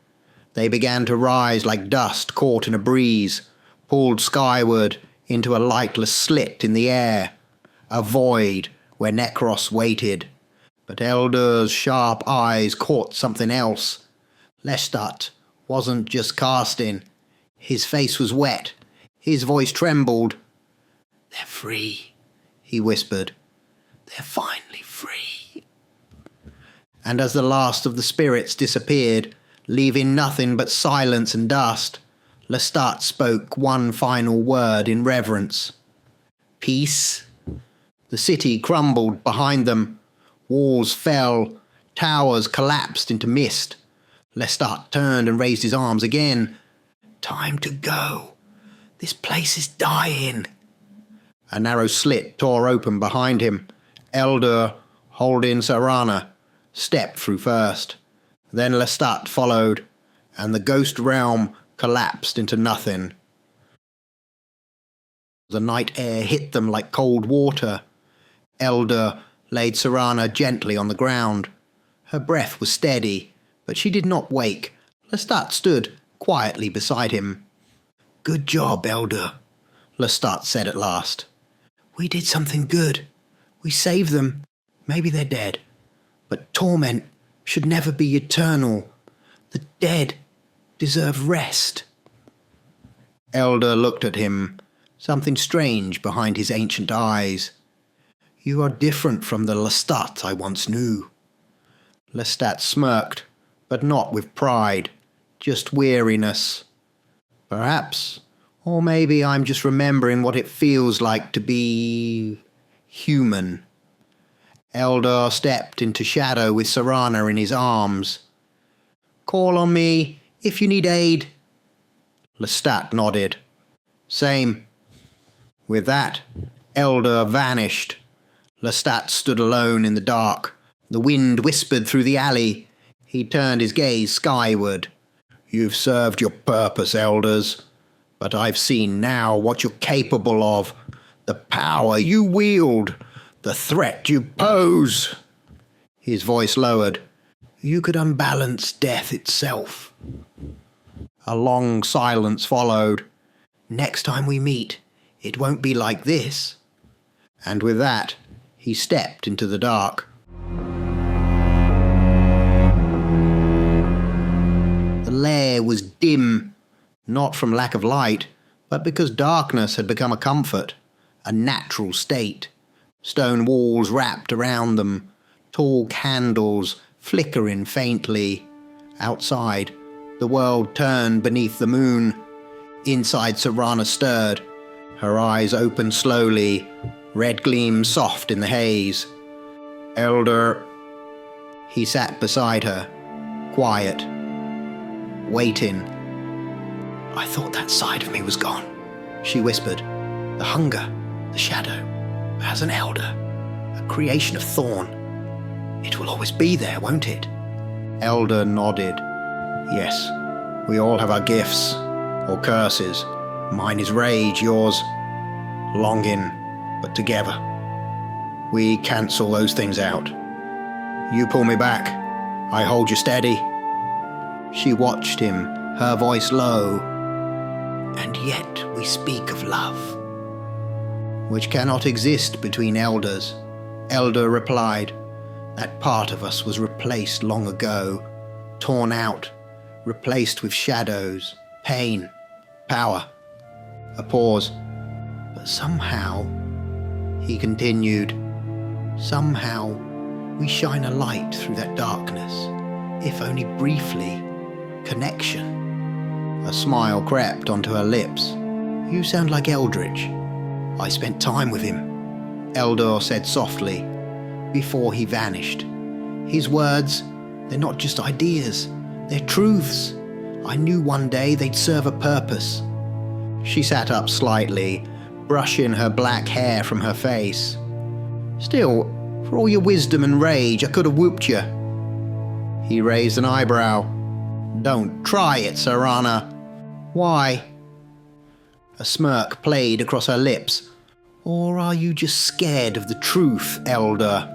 They began to rise like dust caught in a breeze, pulled skyward into a lightless slit in the air, a void where Necros waited. But Elder's sharp eyes caught something else. Lestat wasn't just casting. His face was wet. His voice trembled. They're free, he whispered. They're finally free. And as the last of the spirits disappeared, leaving nothing but silence and dust, Lestat spoke one final word in reverence. Peace. The city crumbled behind them. Walls fell. Towers collapsed into mist. Lestat turned and raised his arms again. Time to go. This place is dying. A narrow slit tore open behind him. Elder, holding Serana, stepped through first. Then Lestat followed, and the ghost realm collapsed into nothing. The night air hit them like cold water. Elder laid Serana gently on the ground. Her breath was steady, but she did not wake. Lestat stood quietly beside him. Good job, Elder, Lestat said at last. We did something good. We saved them. Maybe they're dead. But torment should never be eternal. The dead deserve rest. Elder looked at him, something strange behind his ancient eyes. You are different from the Lestat I once knew. Lestat smirked, but not with pride, just weariness. Perhaps, or maybe I'm just remembering what it feels like to be human. Elder stepped into shadow with Serana in his arms. Call on me if you need aid. Lestat nodded. Same. With that, Elder vanished, Lestat stood alone in the dark. The wind whispered through the alley. He turned his gaze skyward. "You've served your purpose, elders, but I've seen now what you're capable of. The power you wield, the threat you pose." His voice lowered. "You could unbalance death itself." A long silence followed. "Next time we meet, it won't be like this." And with that, he stepped into the dark. The lair was dim, not from lack of light, but because darkness had become a comfort, a natural state. Stone walls wrapped around them, tall candles flickering faintly. Outside, the world turned beneath the moon. Inside, Sarana stirred. Her eyes opened slowly, red gleams soft in the haze. "Elder." He sat beside her, quiet, waiting. "I thought that side of me was gone," she whispered. "The hunger, the shadow, as an elder, a creation of thorn. It will always be there, won't it?" Elder nodded. "Yes, we all have our gifts, or curses. Mine is rage, yours longing, but together. We cancel those things out. You pull me back, I hold you steady." She watched him, her voice low. "And yet we speak of love, which cannot exist between elders." Elder replied. "That part of us was replaced long ago, torn out, replaced with shadows, pain, power." A pause. "But somehow," he continued, "somehow we shine a light through that darkness, if only briefly. Connection." A smile crept onto her lips. "You sound like Eldridge. I spent time with him," Eldor said softly, before he vanished. "His words, they're not just ideas, they're truths. I knew one day they'd serve a purpose." She sat up slightly, brushing her black hair from her face. "Still, for all your wisdom and rage, I could have whooped you." He raised an eyebrow. "Don't try it, Sarana." "Why?" A smirk played across her lips. "Or are you just scared of the truth, Elder?"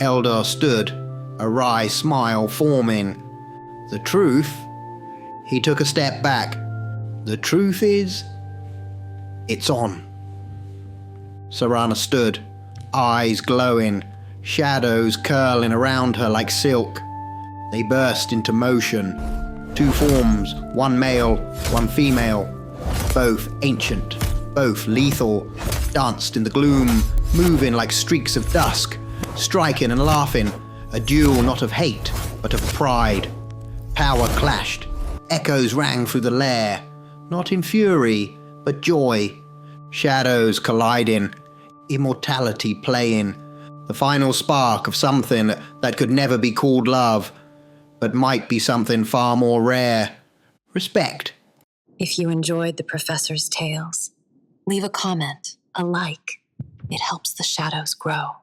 Elder stood, a wry smile forming. "The truth?" He took a step back. "The truth is, it's on." Sarana stood, eyes glowing, shadows curling around her like silk. They burst into motion. 2 forms, one male, one female, both ancient, both lethal, danced in the gloom, moving like streaks of dusk, striking and laughing, a duel not of hate, but of pride. Power clashed, echoes rang through the lair, not in fury, but joy. Shadows colliding, immortality playing, the final spark of something that could never be called love, but might be something far more rare. Respect. If you enjoyed the Professor's tales, leave a comment, a like. It helps the shadows grow.